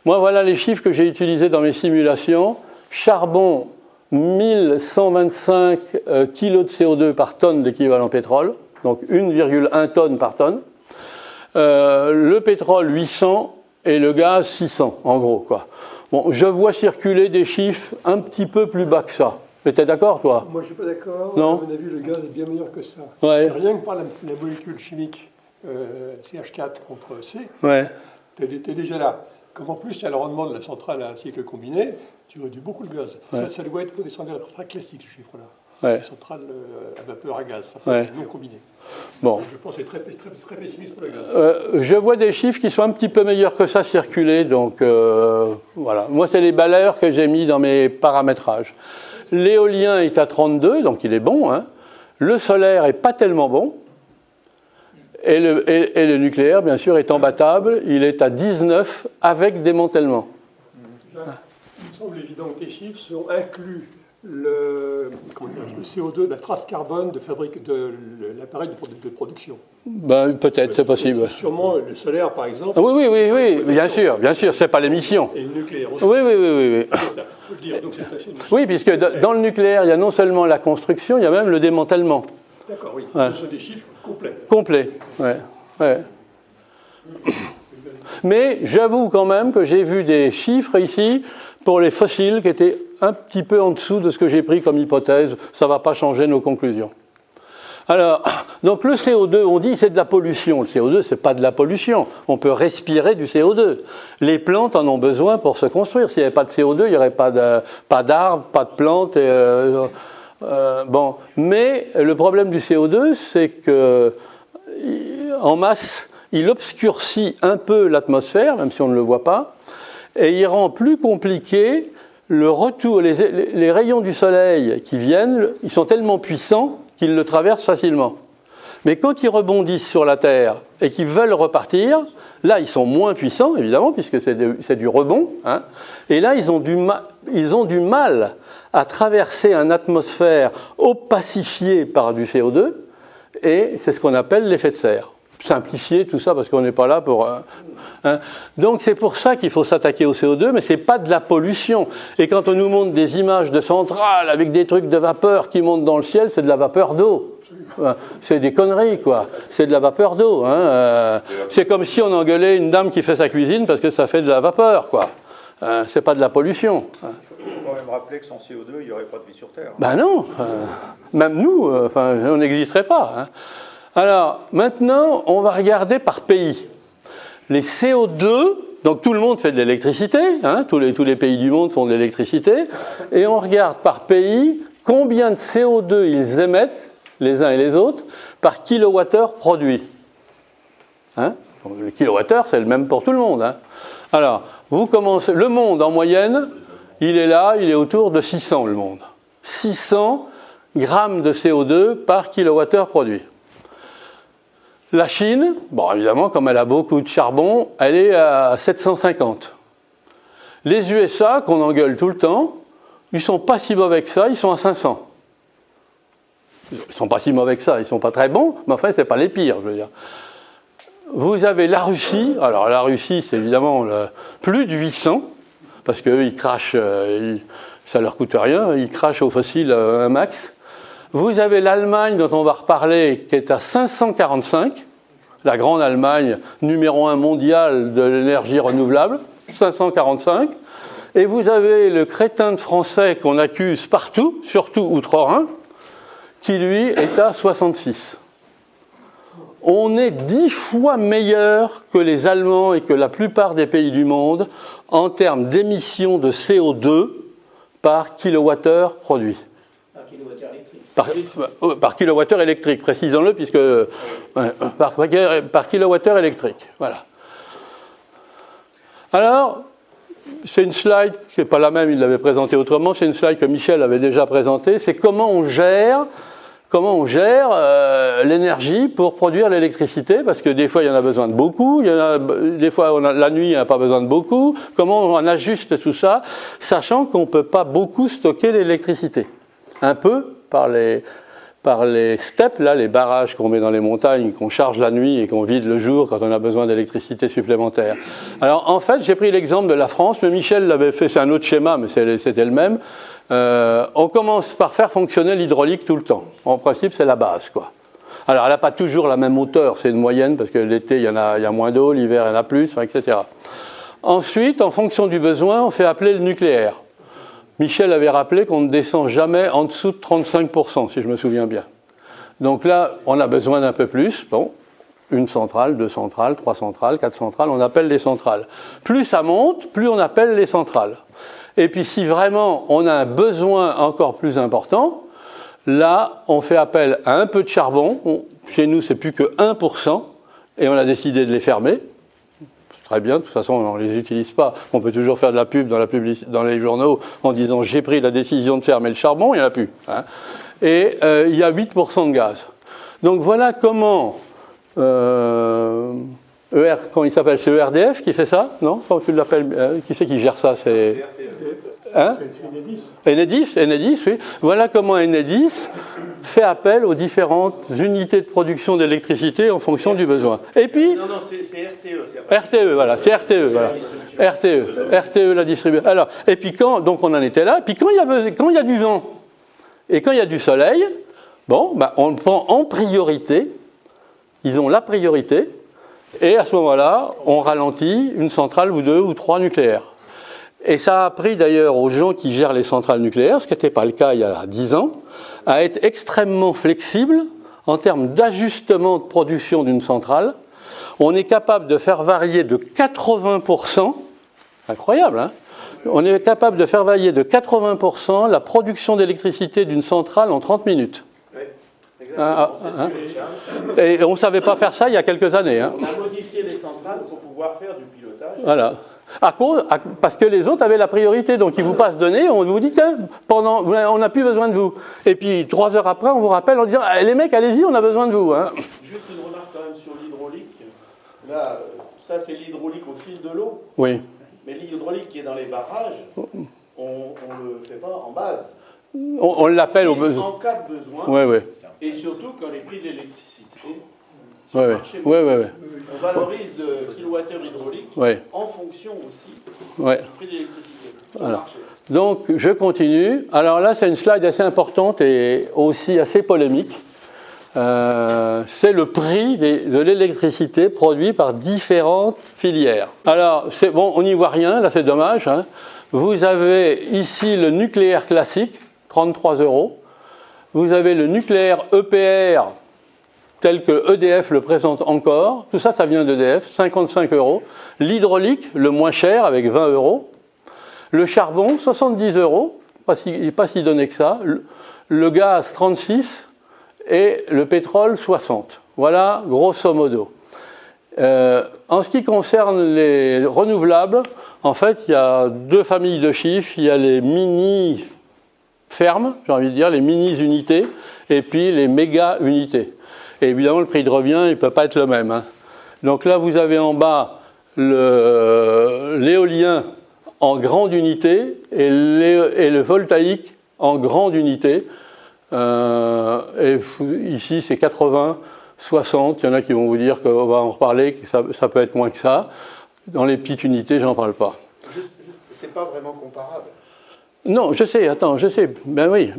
Moi voilà les chiffres que j'ai utilisés dans mes simulations. Charbon, 1125 kg de CO2 par tonne d'équivalent pétrole. Donc 1,1 tonne par tonne. Le pétrole 800 et le gaz 600, en gros, quoi. Bon, je vois circuler des chiffres un petit peu plus bas que ça. Mais t'es d'accord, toi ? Moi, je ne suis pas d'accord. Non. À mon avis, le gaz est bien meilleur que ça. Ouais. Rien que par la molécule chimique CH4 contre C, Ouais. tu es déjà là. Comme en plus, il y a le rendement de la centrale à cycle combiné, tu réduis beaucoup le gaz. Ouais. Ça doit être pour des centrales classiques, ce chiffre-là. Ouais. Centrale à vapeur à gaz, ça Ouais. non combiné. Bon. Je pense que c'est très pessimiste pour le gaz. Je vois des chiffres qui sont un petit peu meilleurs que ça circuler, donc voilà. Moi, c'est les valeurs que j'ai mis dans mes paramétrages. L'éolien est à 32, donc il est bon. Hein. Le solaire est pas tellement bon. Et le nucléaire, bien sûr, est imbattable. Il est à 19 avec démantèlement. Il me semble évident que tes chiffres sont inclus le CO2, la trace carbone de l'appareil de production. Ben, peut-être, c'est possible. C'est sûrement le solaire, par exemple. Oui, bien sûr, c'est pas l'émission. Et le nucléaire aussi. Oui. C'est ça, faut le dire. Donc, Oui, puisque dans le nucléaire, il y a non seulement la construction, il y a même le démantèlement. D'accord, oui. Ouais. Ce sont des chiffres complets. Complet, ouais. Mais j'avoue quand même que j'ai vu des chiffres ici pour les fossiles qui étaient un petit peu en dessous de ce que j'ai pris comme hypothèse. Ça ne va pas changer nos conclusions. Alors, donc le CO2, on dit c'est de la pollution. Le CO2, ce n'est pas de la pollution. On peut respirer du CO2. Les plantes en ont besoin pour se construire. S'il n'y avait pas de CO2, il n'y aurait pas d'arbres, pas de plantes. Bon. Mais le problème du CO2, c'est que en masse, il obscurcit un peu l'atmosphère, même si on ne le voit pas, et il rend plus compliqué le retour. Les rayons du soleil qui viennent, ils sont tellement puissants qu'ils le traversent facilement. Mais quand ils rebondissent sur la Terre et qu'ils veulent repartir, là, ils sont moins puissants, évidemment, puisque c'est du rebond. Hein, et là, ils ont du mal à traverser une atmosphère opacifiée par du CO2, et c'est ce qu'on appelle l'effet de serre. Simplifier tout ça parce qu'on n'est pas là pour... Hein. Donc c'est pour ça qu'il faut s'attaquer au CO2, mais ce n'est pas de la pollution. Et quand on nous montre des images de centrales avec des trucs de vapeur qui montent dans le ciel, c'est de la vapeur d'eau. C'est des conneries, quoi. C'est de la vapeur d'eau. Hein. C'est comme si on engueulait une dame qui fait sa cuisine parce que ça fait de la vapeur, quoi. C'est pas de la pollution. Il faut quand même rappeler que sans CO2, il n'y aurait pas de vie sur Terre. Ben non. Même nous, on n'existerait pas. Hein. Alors, maintenant, on va regarder par pays. Les CO2, donc tout le monde fait de l'électricité, hein, tous les pays du monde font de l'électricité, et on regarde par pays combien de CO2 ils émettent, les uns et les autres, par kilowattheure produit. Hein? Le kilowattheure, c'est le même pour tout le monde. Hein? Alors, vous commencez, le monde en moyenne, il est là, il est autour de 600 le monde. 600 grammes de CO2 par kilowattheure produit. La Chine, bon évidemment, comme elle a beaucoup de charbon, elle est à 750. Les USA, qu'on engueule tout le temps, ils ne sont pas si mauvais que ça, ils sont à 500. Ils ne sont pas si mauvais que ça, ils ne sont pas très bons, mais enfin, ce n'est pas les pires, je veux dire. Vous avez la Russie, alors la Russie, c'est évidemment plus de 800, parce qu'eux, ils crachent, ça ne leur coûte rien, ils crachent au fossile un max. Vous avez l'Allemagne, dont on va reparler, qui est à 545, la grande Allemagne, numéro 1 mondial de l'énergie renouvelable, 545. Et vous avez le crétin de français qu'on accuse partout, surtout outre-Rhin, qui lui est à 66. On est 10 fois meilleur que les Allemands et que la plupart des pays du monde en termes d'émissions de CO2 par kilowattheure produit. Par kilowattheure électrique. Par kilowattheure électrique, précisons-le, puisque par kilowattheure électrique. Voilà. Alors, c'est une slide qui n'est pas la même, il l'avait présentée autrement, c'est une slide que Michel avait déjà présentée, c'est comment on gère l'énergie pour produire l'électricité, parce que des fois il y en a besoin de beaucoup, des fois la nuit il n'y a pas besoin de beaucoup, comment on ajuste tout ça, sachant qu'on ne peut pas beaucoup stocker l'électricité. Un peu par les steppes, là, les barrages qu'on met dans les montagnes, qu'on charge la nuit et qu'on vide le jour quand on a besoin d'électricité supplémentaire. Alors en fait, j'ai pris l'exemple de la France, mais Michel l'avait fait, c'est un autre schéma, mais c'était le même. On commence par faire fonctionner l'hydraulique tout le temps. En principe, c'est la base, quoi. Alors elle n'a pas toujours la même hauteur, c'est une moyenne, parce que l'été, il y a moins d'eau, l'hiver, il y en a plus, etc. Ensuite, en fonction du besoin, on fait appeler le nucléaire. Michel avait rappelé qu'on ne descend jamais en dessous de 35%, si je me souviens bien. Donc là, on a besoin d'un peu plus. Bon, une centrale, 2 centrales, 3 centrales, 4 centrales, on appelle les centrales. Plus ça monte, plus on appelle les centrales. Et puis si vraiment on a un besoin encore plus important, là, on fait appel à un peu de charbon. Chez nous, c'est plus que 1%, et on a décidé de les fermer. Très bien, de toute façon, on ne les utilise pas. On peut toujours faire de la pub dans les journaux en disant « j'ai pris la décision de fermer le charbon », il n'y en a plus. Hein. Et il y a 8% de gaz. Donc voilà comment... comment il s'appelle? C'est ERDF qui fait ça? Non? Quand tu l'appelles, qui c'est qui gère ça? C'est... Hein? Enedis, oui. Voilà comment Enedis fait appel aux différentes unités de production d'électricité en fonction du besoin. Et puis... Non, c'est RTE. RTE, voilà, c'est RTE, voilà. RTE, la distribution. Alors, et puis donc on en était là, puis quand il y a du vent et quand il y a du soleil, bon, bah, on prend en priorité, ils ont la priorité, et à ce moment-là, on ralentit une centrale ou 2 ou 3 nucléaires. Et ça a appris d'ailleurs aux gens qui gèrent les centrales nucléaires, ce qui n'était pas le cas il y a 10 ans, à être extrêmement flexible en termes d'ajustement de production d'une centrale. On est capable de faire varier de 80%, incroyable, hein? On est capable de faire varier de 80% la production d'électricité d'une centrale en 30 minutes. Oui, exactement. Et on ne savait pas faire ça il y a quelques années. Hein? On a modifié les centrales pour pouvoir faire du pilotage. Voilà. Parce que les autres avaient la priorité, donc ils vous passent données, on vous dit tiens, on n'a plus besoin de vous. Et puis 3 heures après, on vous rappelle en disant les mecs, allez-y, on a besoin de vous. Hein. Juste une remarque quand même sur l'hydraulique. Là, ça c'est l'hydraulique au fil de l'eau. Oui. Mais l'hydraulique qui est dans les barrages, on ne le fait pas en base. On l'appelle au besoin. En cas de besoin. Oui, oui. Et surtout quand les prix de l'électricité. Oui. On valorise le kilowattheure hydraulique en fonction aussi du prix de l'électricité. Alors, donc, je continue. Alors là, c'est une slide assez importante et aussi assez polémique. C'est le prix de l'électricité produit par différentes filières. Alors, c'est bon, on n'y voit rien, là c'est dommage. Hein. Vous avez ici le nucléaire classique, 33 €. Vous avez le nucléaire EPR, tel que EDF le présente encore. Tout ça, ça vient d'EDF, 55 €. L'hydraulique, le moins cher, avec 20 €. Le charbon, 70 €, pas si donné que ça. le gaz 36 et le pétrole 60. Voilà, grosso modo. En ce qui concerne les renouvelables, en fait, il y a deux familles de chiffres. Il y a les mini-fermes, j'ai envie de dire, les mini-unités, et puis les méga-unités. Et évidemment, le prix de revient, il ne peut pas être le même. Hein. Donc là, vous avez en bas l'éolien en grande unité et le voltaïque en grande unité. Et ici, c'est 80, 60. Il y en a qui vont vous dire qu'on va en reparler, que ça peut être moins que ça. Dans les petites unités, j'en parle pas. C'est pas vraiment comparable. Non, je sais, attends, je sais. Ben oui,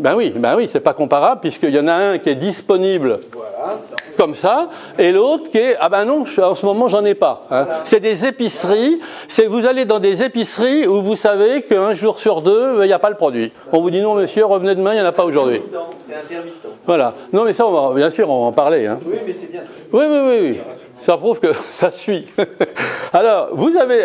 c'est pas comparable, puisqu'il y en a un qui est disponible comme ça, et l'autre qui est, ah ben non, en ce moment, j'en ai pas. Hein. Voilà. C'est des épiceries, vous allez dans des épiceries où vous savez qu'un jour sur deux, il n'y a pas le produit. On vous dit non, monsieur, revenez demain, il n'y en a pas aujourd'hui. C'est intermittent. Voilà. Non, mais ça, bien sûr, on va en parler. Hein. Oui, mais c'est bien. Oui. Ça prouve que ça suit. Alors, vous avez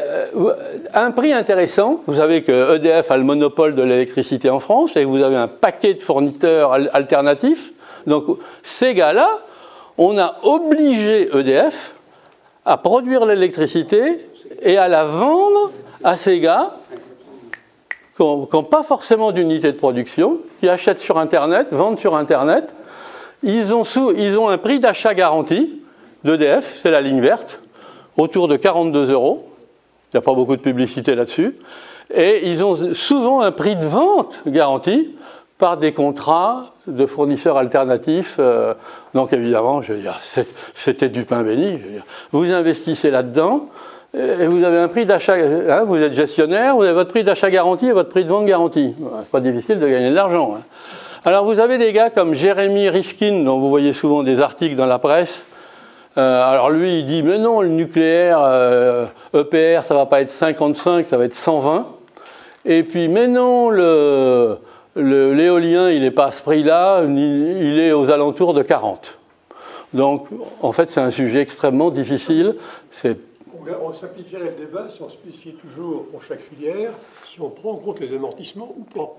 un prix intéressant. Vous savez que EDF a le monopole de l'électricité en France et vous avez un paquet de fournisseurs alternatifs. Donc, ces gars-là, on a obligé EDF à produire l'électricité et à la vendre à ces gars qui n'ont pas forcément d'unité de production, qui achètent sur Internet, vendent sur Internet. Ils ont un prix d'achat garanti d'EDF, c'est la ligne verte, autour de 42 €. Il n'y a pas beaucoup de publicité là-dessus. Et ils ont souvent un prix de vente garanti par des contrats de fournisseurs alternatifs. Donc évidemment, je veux dire, c'était du pain béni. Je veux dire. Vous investissez là-dedans et vous avez un prix d'achat. Hein, vous êtes gestionnaire, vous avez votre prix d'achat garanti et votre prix de vente garanti. C'est pas difficile de gagner de l'argent. Hein. Alors vous avez des gars comme Jérémy Rifkin, dont vous voyez souvent des articles dans la presse. Alors lui, il dit, mais non, le nucléaire, EPR, ça va pas être 55, ça va être 120. Et puis, mais non, l'éolien, il n'est pas à ce prix-là, il est aux alentours de 40. Donc, en fait, c'est un sujet extrêmement difficile. On simplifierait le débat si on spécifiait toujours pour chaque filière, si on prend en compte les amortissements ou pas.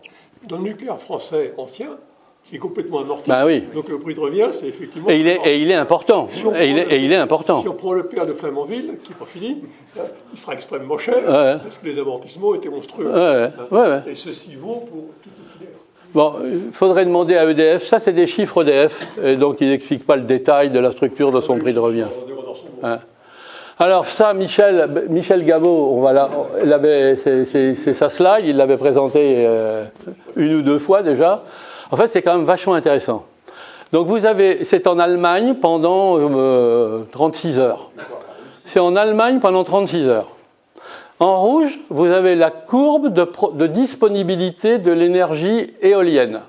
Dans le nucléaire français ancien, c'est complètement amorti. Bah oui. Donc le prix de revient, c'est effectivement... Et il est important. Si il est important. Si on prend le père de Flamanville, qui n'est pas fini, il sera extrêmement cher, parce que les amortissements étaient monstrueux. Et ceci vaut pour toutes les filières. Bon, il faudrait demander à EDF, ça c'est des chiffres EDF, et donc il n'explique pas le détail de la structure de son prix de revient. Alors ça, Michel Gaveau, c'est sa slide, il l'avait présenté une ou deux fois déjà. En fait, c'est quand même vachement intéressant. Donc c'est en Allemagne pendant 36 heures. C'est en Allemagne pendant 36 heures. En rouge, vous avez la courbe de disponibilité de l'énergie éolienne.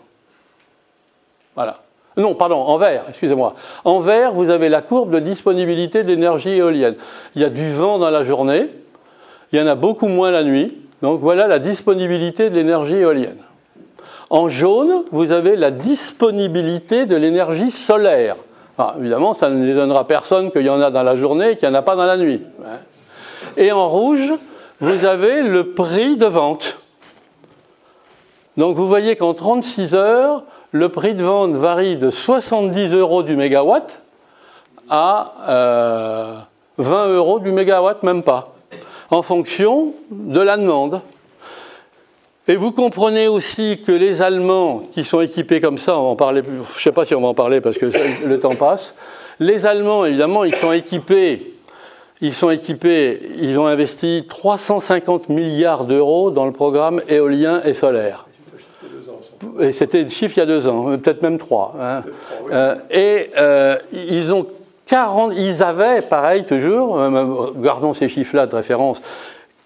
Voilà. Non, pardon, en vert, excusez-moi. En vert, vous avez la courbe de disponibilité de l'énergie éolienne. Il y a du vent dans la journée, il y en a beaucoup moins la nuit. Donc voilà la disponibilité de l'énergie éolienne. En jaune, vous avez la disponibilité de l'énergie solaire. Alors, évidemment, ça ne donnera personne qu'il y en a dans la journée et qu'il n'y en a pas dans la nuit. Et en rouge, vous avez le prix de vente. Donc vous voyez qu'en 36 heures, le prix de vente varie de 70 € du mégawatt à 20 € du mégawatt, même pas, en fonction de la demande. Et vous comprenez aussi que les Allemands qui sont équipés comme ça, on va en parler, je ne sais pas si on va en parler parce que le temps passe, les Allemands, évidemment, ils ont investi 350 milliards d'euros dans le programme éolien et solaire. Et c'était le chiffre il y a 2 ans, peut-être même 3. Hein. Ils avaient, pareil toujours, gardons ces chiffres-là de référence,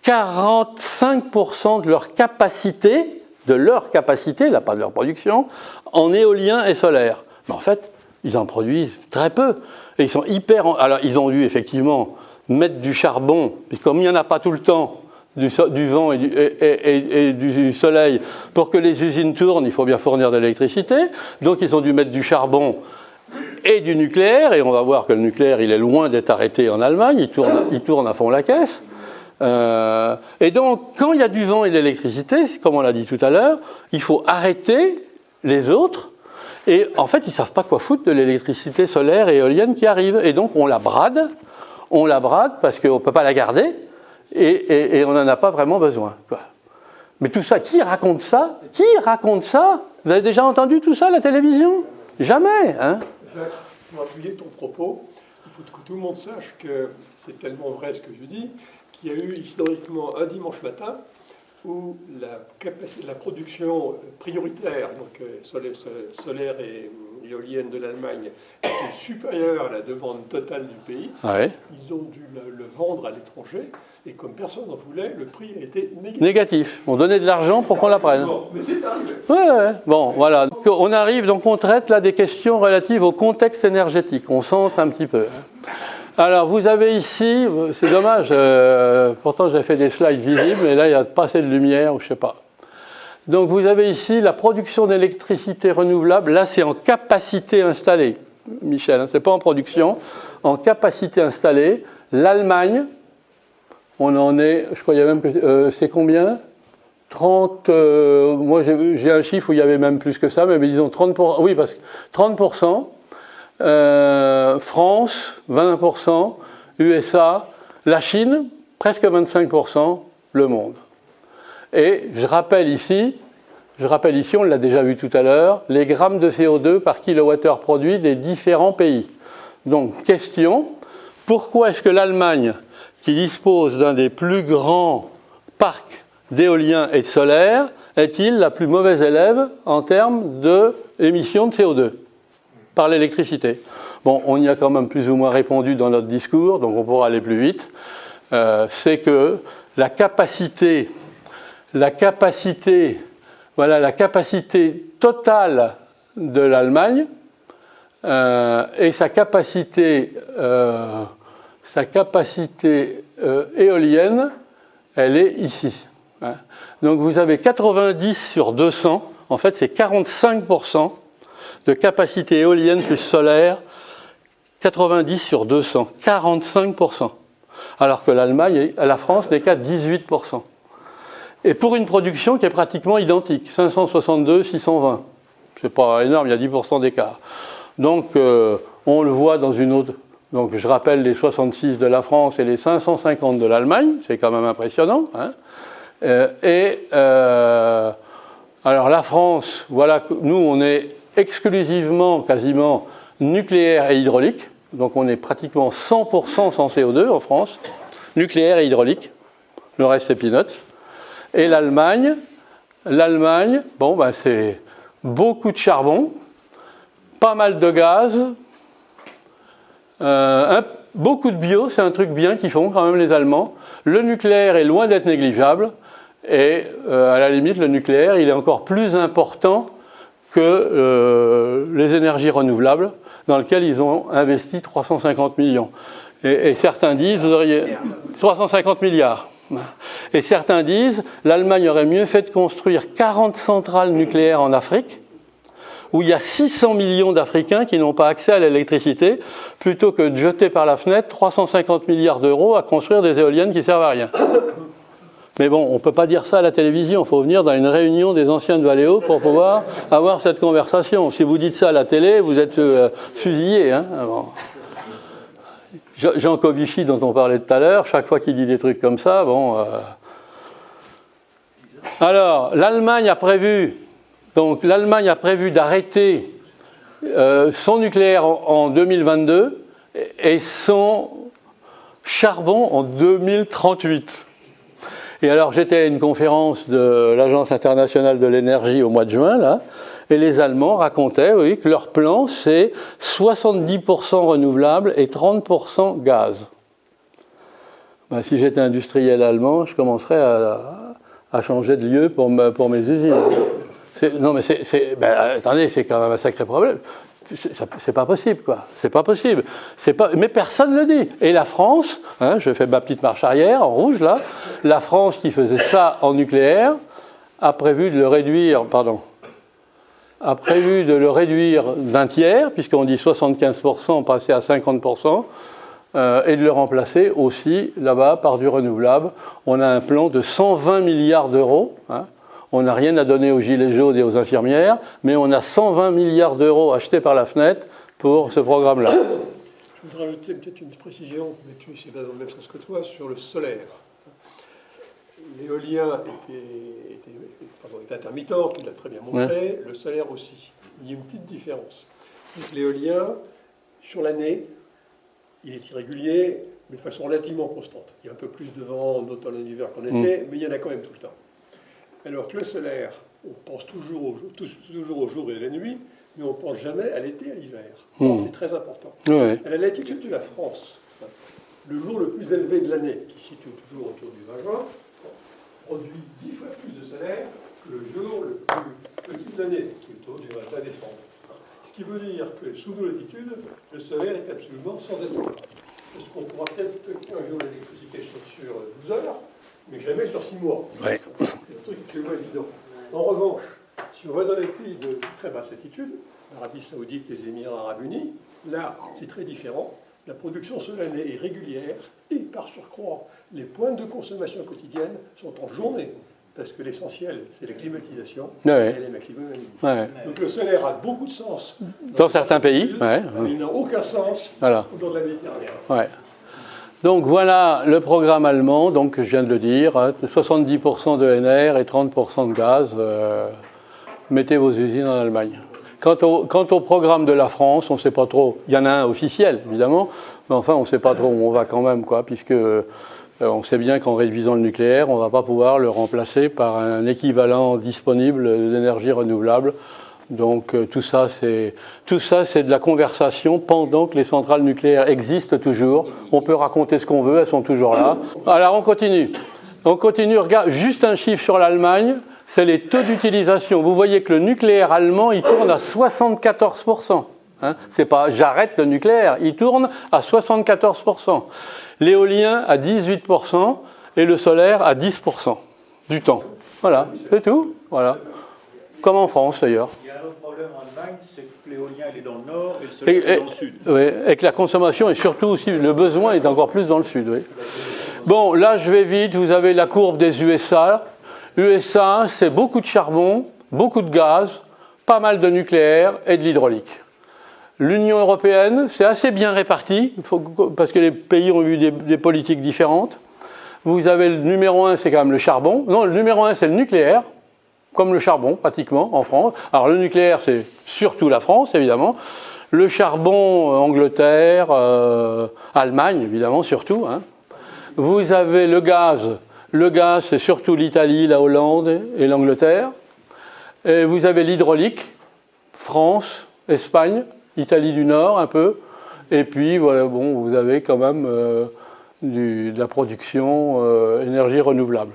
45% de leur capacité, là pas de leur production, en éolien et solaire. Mais en fait, ils en produisent très peu. Et ils sont alors, ils ont dû effectivement mettre du charbon, puis comme il n'y en a pas tout le temps, du vent et du soleil, pour que les usines tournent, il faut bien fournir de l'électricité. Donc, ils ont dû mettre du charbon et du nucléaire, et on va voir que le nucléaire, il est loin d'être arrêté en Allemagne, il tourne à fond la caisse. Et donc, quand il y a du vent et de l'électricité, comme on l'a dit tout à l'heure, il faut arrêter les autres Et en fait, ils ne savent pas quoi foutre de l'électricité solaire et éolienne qui arrive. Et donc, on la brade parce qu'on ne peut pas la garder et on n'en a pas vraiment besoin, quoi. Mais tout ça, qui raconte ça? Qui raconte ça? Vous avez déjà entendu tout ça à la télévision? Jamais, hein? Jacques, pour appuyer ton propos, il faut que tout le monde sache que c'est tellement vrai ce que je dis, qu'il y a eu historiquement un dimanche matin où la production prioritaire, donc solaire et éolienne de l'Allemagne, était supérieure à la demande totale du pays. Ouais. Ils ont dû le vendre à l'étranger, et comme personne n'en voulait, le prix a été négatif. Négatif. On donnait de l'argent pour qu'on la prenne. Mais c'est arrivé. Ouais. Bon, voilà. Donc on traite là des questions relatives au contexte énergétique. On centre un petit peu. Alors, vous avez ici, c'est dommage, pourtant j'ai fait des slides visibles, mais là il n'y a pas assez de lumière, ou je ne sais pas. Donc vous avez ici la production d'électricité renouvelable, là c'est en capacité installée, Michel, hein, ce n'est pas en production, en capacité installée. L'Allemagne, on en est, je crois qu'il y a même, c'est combien 30, moi j'ai un chiffre où il y avait même plus que ça, mais disons 30%, oui, parce que 30%. France, 20%, USA, la Chine, presque 25%, le monde. Et je rappelle ici, on l'a déjà vu tout à l'heure, les grammes de CO2 par kilowattheure produit des différents pays. Donc, question, pourquoi est-ce que l'Allemagne, qui dispose d'un des plus grands parcs d'éolien et de solaire, est-il la plus mauvaise élève en termes d'émissions de CO2 par l'électricité? Bon, on y a quand même plus ou moins répondu dans notre discours, donc on pourra aller plus vite. C'est que la capacité totale de l'Allemagne et sa capacité éolienne, elle est ici. Hein. Donc vous avez 90 sur 200, en fait c'est 45% de capacité éolienne plus solaire, 90 sur 200, 45%. Alors que la France n'est qu'à 18%. Et pour une production qui est pratiquement identique, 562, 620. C'est pas énorme, il y a 10% d'écart. Donc on le voit dans une autre. Donc je rappelle les 66 de la France et les 550 de l'Allemagne, c'est quand même impressionnant. Hein. Alors la France, voilà, nous on est exclusivement, quasiment, nucléaire et hydraulique. Donc on est pratiquement 100% sans CO2 en France, nucléaire et hydraulique. Le reste c'est peanuts. Et l'Allemagne, bon, ben, c'est beaucoup de charbon, pas mal de gaz, beaucoup de bio, c'est un truc bien qu'ils font quand même les Allemands. Le nucléaire est loin d'être négligeable et à la limite le nucléaire il est encore plus important que les énergies renouvelables dans lesquelles ils ont investi 350 millions. Et certains disent, vous auriez 350 milliards. Et certains disent, l'Allemagne aurait mieux fait de construire 40 centrales nucléaires en Afrique, où il y a 600 millions d'Africains qui n'ont pas accès à l'électricité, plutôt que de jeter par la fenêtre 350 milliards d'euros à construire des éoliennes qui ne servent à rien. Mais bon, on ne peut pas dire ça à la télévision, il faut venir dans une réunion des anciens de Valeo pour pouvoir avoir cette conversation. Si vous dites ça à la télé, vous êtes fusillé. Hein. Bon. Jean Covici, dont on parlait tout à l'heure, chaque fois qu'il dit des trucs comme ça, bon... Alors, l'Allemagne a prévu d'arrêter son nucléaire en 2022 et son charbon en 2038. Et alors, j'étais à une conférence de l'Agence internationale de l'énergie au mois de juin, là, et les Allemands racontaient, oui, que leur plan, c'est 70% renouvelable et 30% gaz. Ben, si j'étais industriel allemand, je commencerais à changer de lieu pour mes usines. Non, mais attendez, c'est quand même un sacré problème. C'est pas possible, quoi. C'est pas possible. Mais personne ne le dit. Et la France, hein, je fais ma petite marche arrière, en rouge, là, la France qui faisait ça en nucléaire a prévu de le réduire, d'un tiers, puisqu'on dit 75%, passer à 50%, et de le remplacer aussi, là-bas, par du renouvelable. On a un plan de 120 milliards d'euros, hein, On n'a rien à donner aux gilets jaunes et aux infirmières, mais on a 120 milliards d'euros achetés par la fenêtre pour ce programme-là. Je voudrais ajouter peut-être une précision, mais tu sais pas dans le même sens que toi, sur le solaire. L'éolien est intermittent, tu l'as très bien montré, le solaire aussi. Il y a une petite différence. C'est que l'éolien, sur l'année, il est irrégulier, mais de façon relativement constante. Il y a un peu plus de vent en automne, en hiver qu'en été, mais il y en a quand même tout le temps. Alors que le solaire, on pense toujours au jour et à la nuit, mais on ne pense jamais à l'été et à l'hiver. C'est très important. Ouais. À la latitude de la France, le jour le plus élevé de l'année, qui se situe toujours autour du 20 juin, produit 10 fois plus de solaire que le jour le plus petit de l'année, qui est autour du 21 décembre. Ce qui veut dire que sous nos latitudes, le solaire est absolument sans espoir. Parce qu'on pourra peut-être un jour l'électricité sur 12 heures, mais jamais sur 6 mois. Ouais. C'est un truc absolument évident. En revanche, si on va dans les pays de très basse latitude, l'Arabie Saoudite, les Émirats Arabes Unis, là, c'est très différent. La production sur l'année est régulière et, par surcroît, les pointes de consommation quotidienne sont en journée. Parce que l'essentiel, c'est la climatisation et les maximums à midi. Ouais. Donc le solaire a beaucoup de sens Dans certains pays, mais il n'a aucun sens autour de la Méditerranée. Ouais. Donc voilà le programme allemand, donc, je viens de le dire, 70% de NR et 30% de gaz. Mettez vos usines en Allemagne. Quant au programme de la France, on ne sait pas trop. Il y en a un officiel, évidemment, mais enfin, on ne sait pas trop où on va quand même, quoi, puisque on sait bien qu'en réduisant le nucléaire, on ne va pas pouvoir le remplacer par un équivalent disponible d'énergie renouvelable. Donc tout ça, c'est de la conversation pendant que les centrales nucléaires existent toujours. On peut raconter ce qu'on veut, elles sont toujours là. Alors on continue. Regarde, juste un chiffre sur l'Allemagne, c'est les taux d'utilisation. Vous voyez que le nucléaire allemand, il tourne à 74%. C'est pas j'arrête le nucléaire, il tourne à 74%. L'éolien à 18% et le solaire à 10% du temps. Voilà, c'est tout. Voilà. Comme en France d'ailleurs. Il y a un autre problème en Allemagne, c'est que l'éolien il est dans le nord et le solaire est dans le sud. Oui, et que la consommation et surtout aussi le besoin est encore plus dans le sud. Oui. Bon, là je vais vite, vous avez la courbe des USA. USA, c'est beaucoup de charbon, beaucoup de gaz, pas mal de nucléaire et de l'hydraulique. L'Union européenne, c'est assez bien réparti, parce que les pays ont eu des politiques différentes. Vous avez le numéro 1, c'est quand même le charbon. Non, le numéro 1, c'est le nucléaire, comme le charbon, pratiquement, en France. Alors, le nucléaire, c'est surtout la France, évidemment. Le charbon, Angleterre, Allemagne, évidemment, surtout. Vous avez le gaz. Le gaz, c'est surtout l'Italie, la Hollande et l'Angleterre. Et vous avez l'hydraulique, France, Espagne, Italie du Nord un peu, et puis voilà, bon, vous avez quand même de la production énergie renouvelable.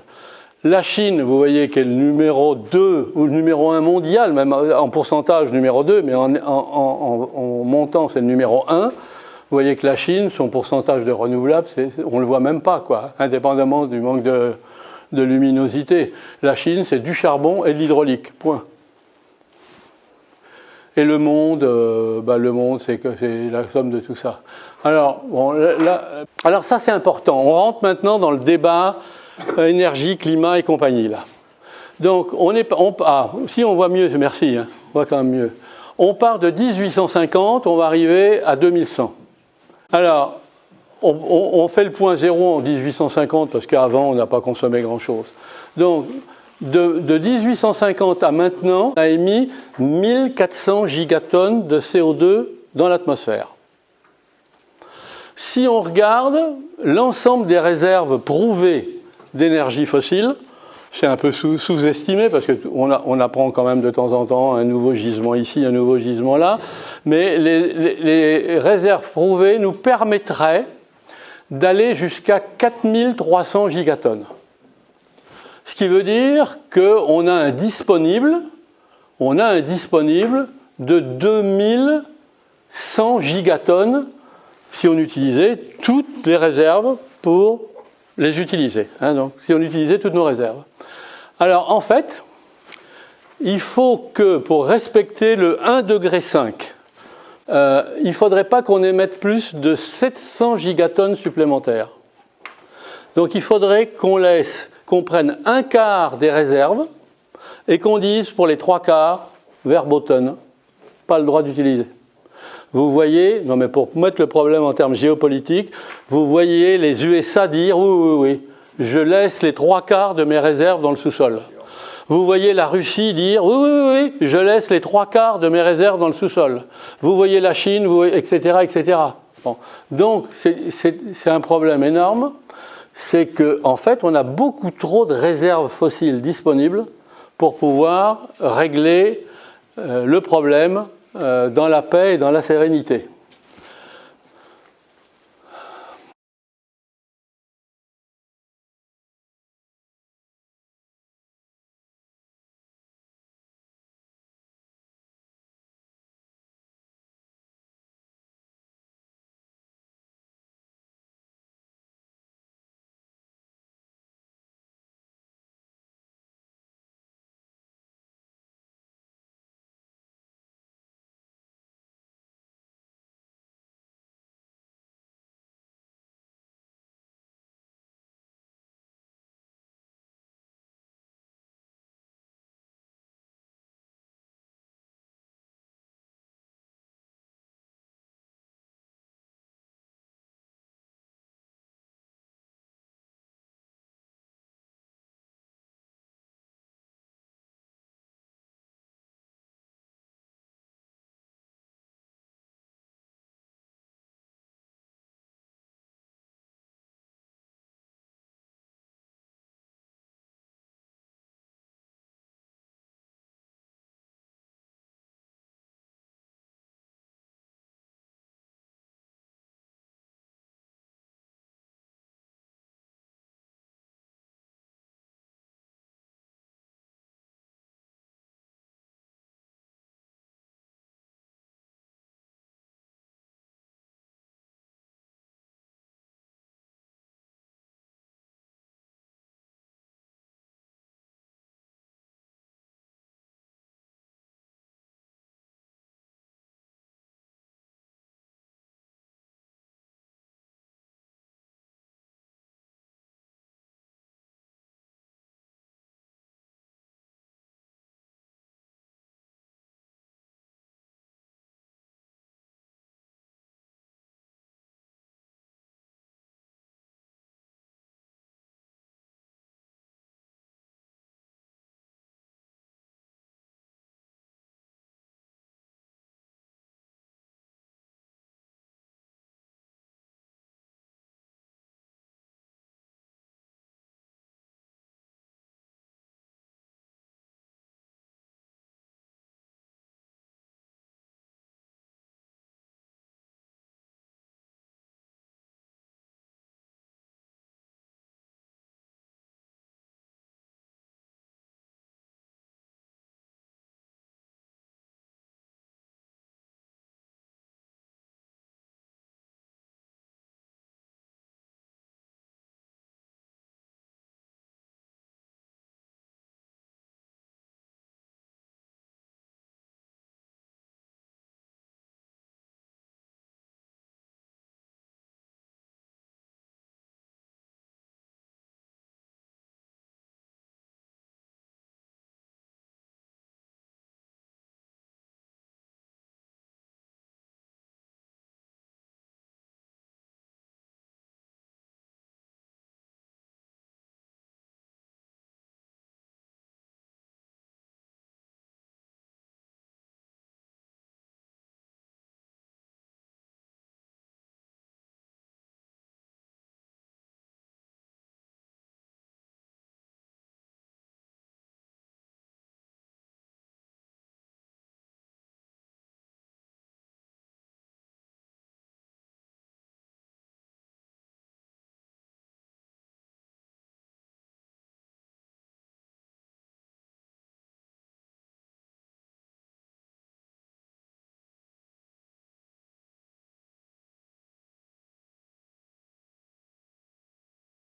La Chine, vous voyez qu'elle est le numéro 2 ou le numéro 1 mondial, même en pourcentage numéro 2, mais en montant c'est le numéro 1. Vous voyez que la Chine, son pourcentage de renouvelable, on ne le voit même pas, quoi, indépendamment du manque de luminosité. La Chine, c'est du charbon et de l'hydraulique, point. Et le monde, c'est la somme de tout ça. Alors, bon, alors ça, c'est important. On rentre maintenant dans le débat énergie, climat et compagnie, là. Donc, si on voit mieux, merci, on voit quand même mieux. On part de 1850, on va arriver à 2100. Alors, on fait le point zéro en 1850, parce qu'avant, on n'a pas consommé grand-chose. Donc, de 1850 à maintenant, on a émis 1400 gigatonnes de CO2 dans l'atmosphère. Si on regarde l'ensemble des réserves prouvées d'énergie fossile, c'est un peu sous-estimé parce qu'on apprend quand même de temps en temps un nouveau gisement ici, un nouveau gisement là, mais les réserves prouvées nous permettraient d'aller jusqu'à 4300 gigatonnes. Ce qui veut dire qu'on a un disponible de 2100 gigatonnes si on utilisait toutes les réserves pour les utiliser. Donc, si on utilisait toutes nos réserves. Alors, en fait, il faut que, pour respecter le 1,5 degré, il ne faudrait pas qu'on émette plus de 700 gigatonnes supplémentaires. Donc, il faudrait qu'on prenne un quart des réserves et qu'on dise pour les 3/4, verboten, pas le droit d'utiliser. Vous voyez, non mais pour mettre le problème en termes géopolitiques, vous voyez les USA dire oui, je laisse les 3/4 de mes réserves dans le sous-sol. Vous voyez la Russie dire oui, je laisse les 3/4 de mes réserves dans le sous-sol. Vous voyez la Chine, etc., etc. Bon. Donc c'est un problème énorme, c'est qu'en fait on a beaucoup trop de réserves fossiles disponibles pour pouvoir régler le problème dans la paix et dans la sérénité.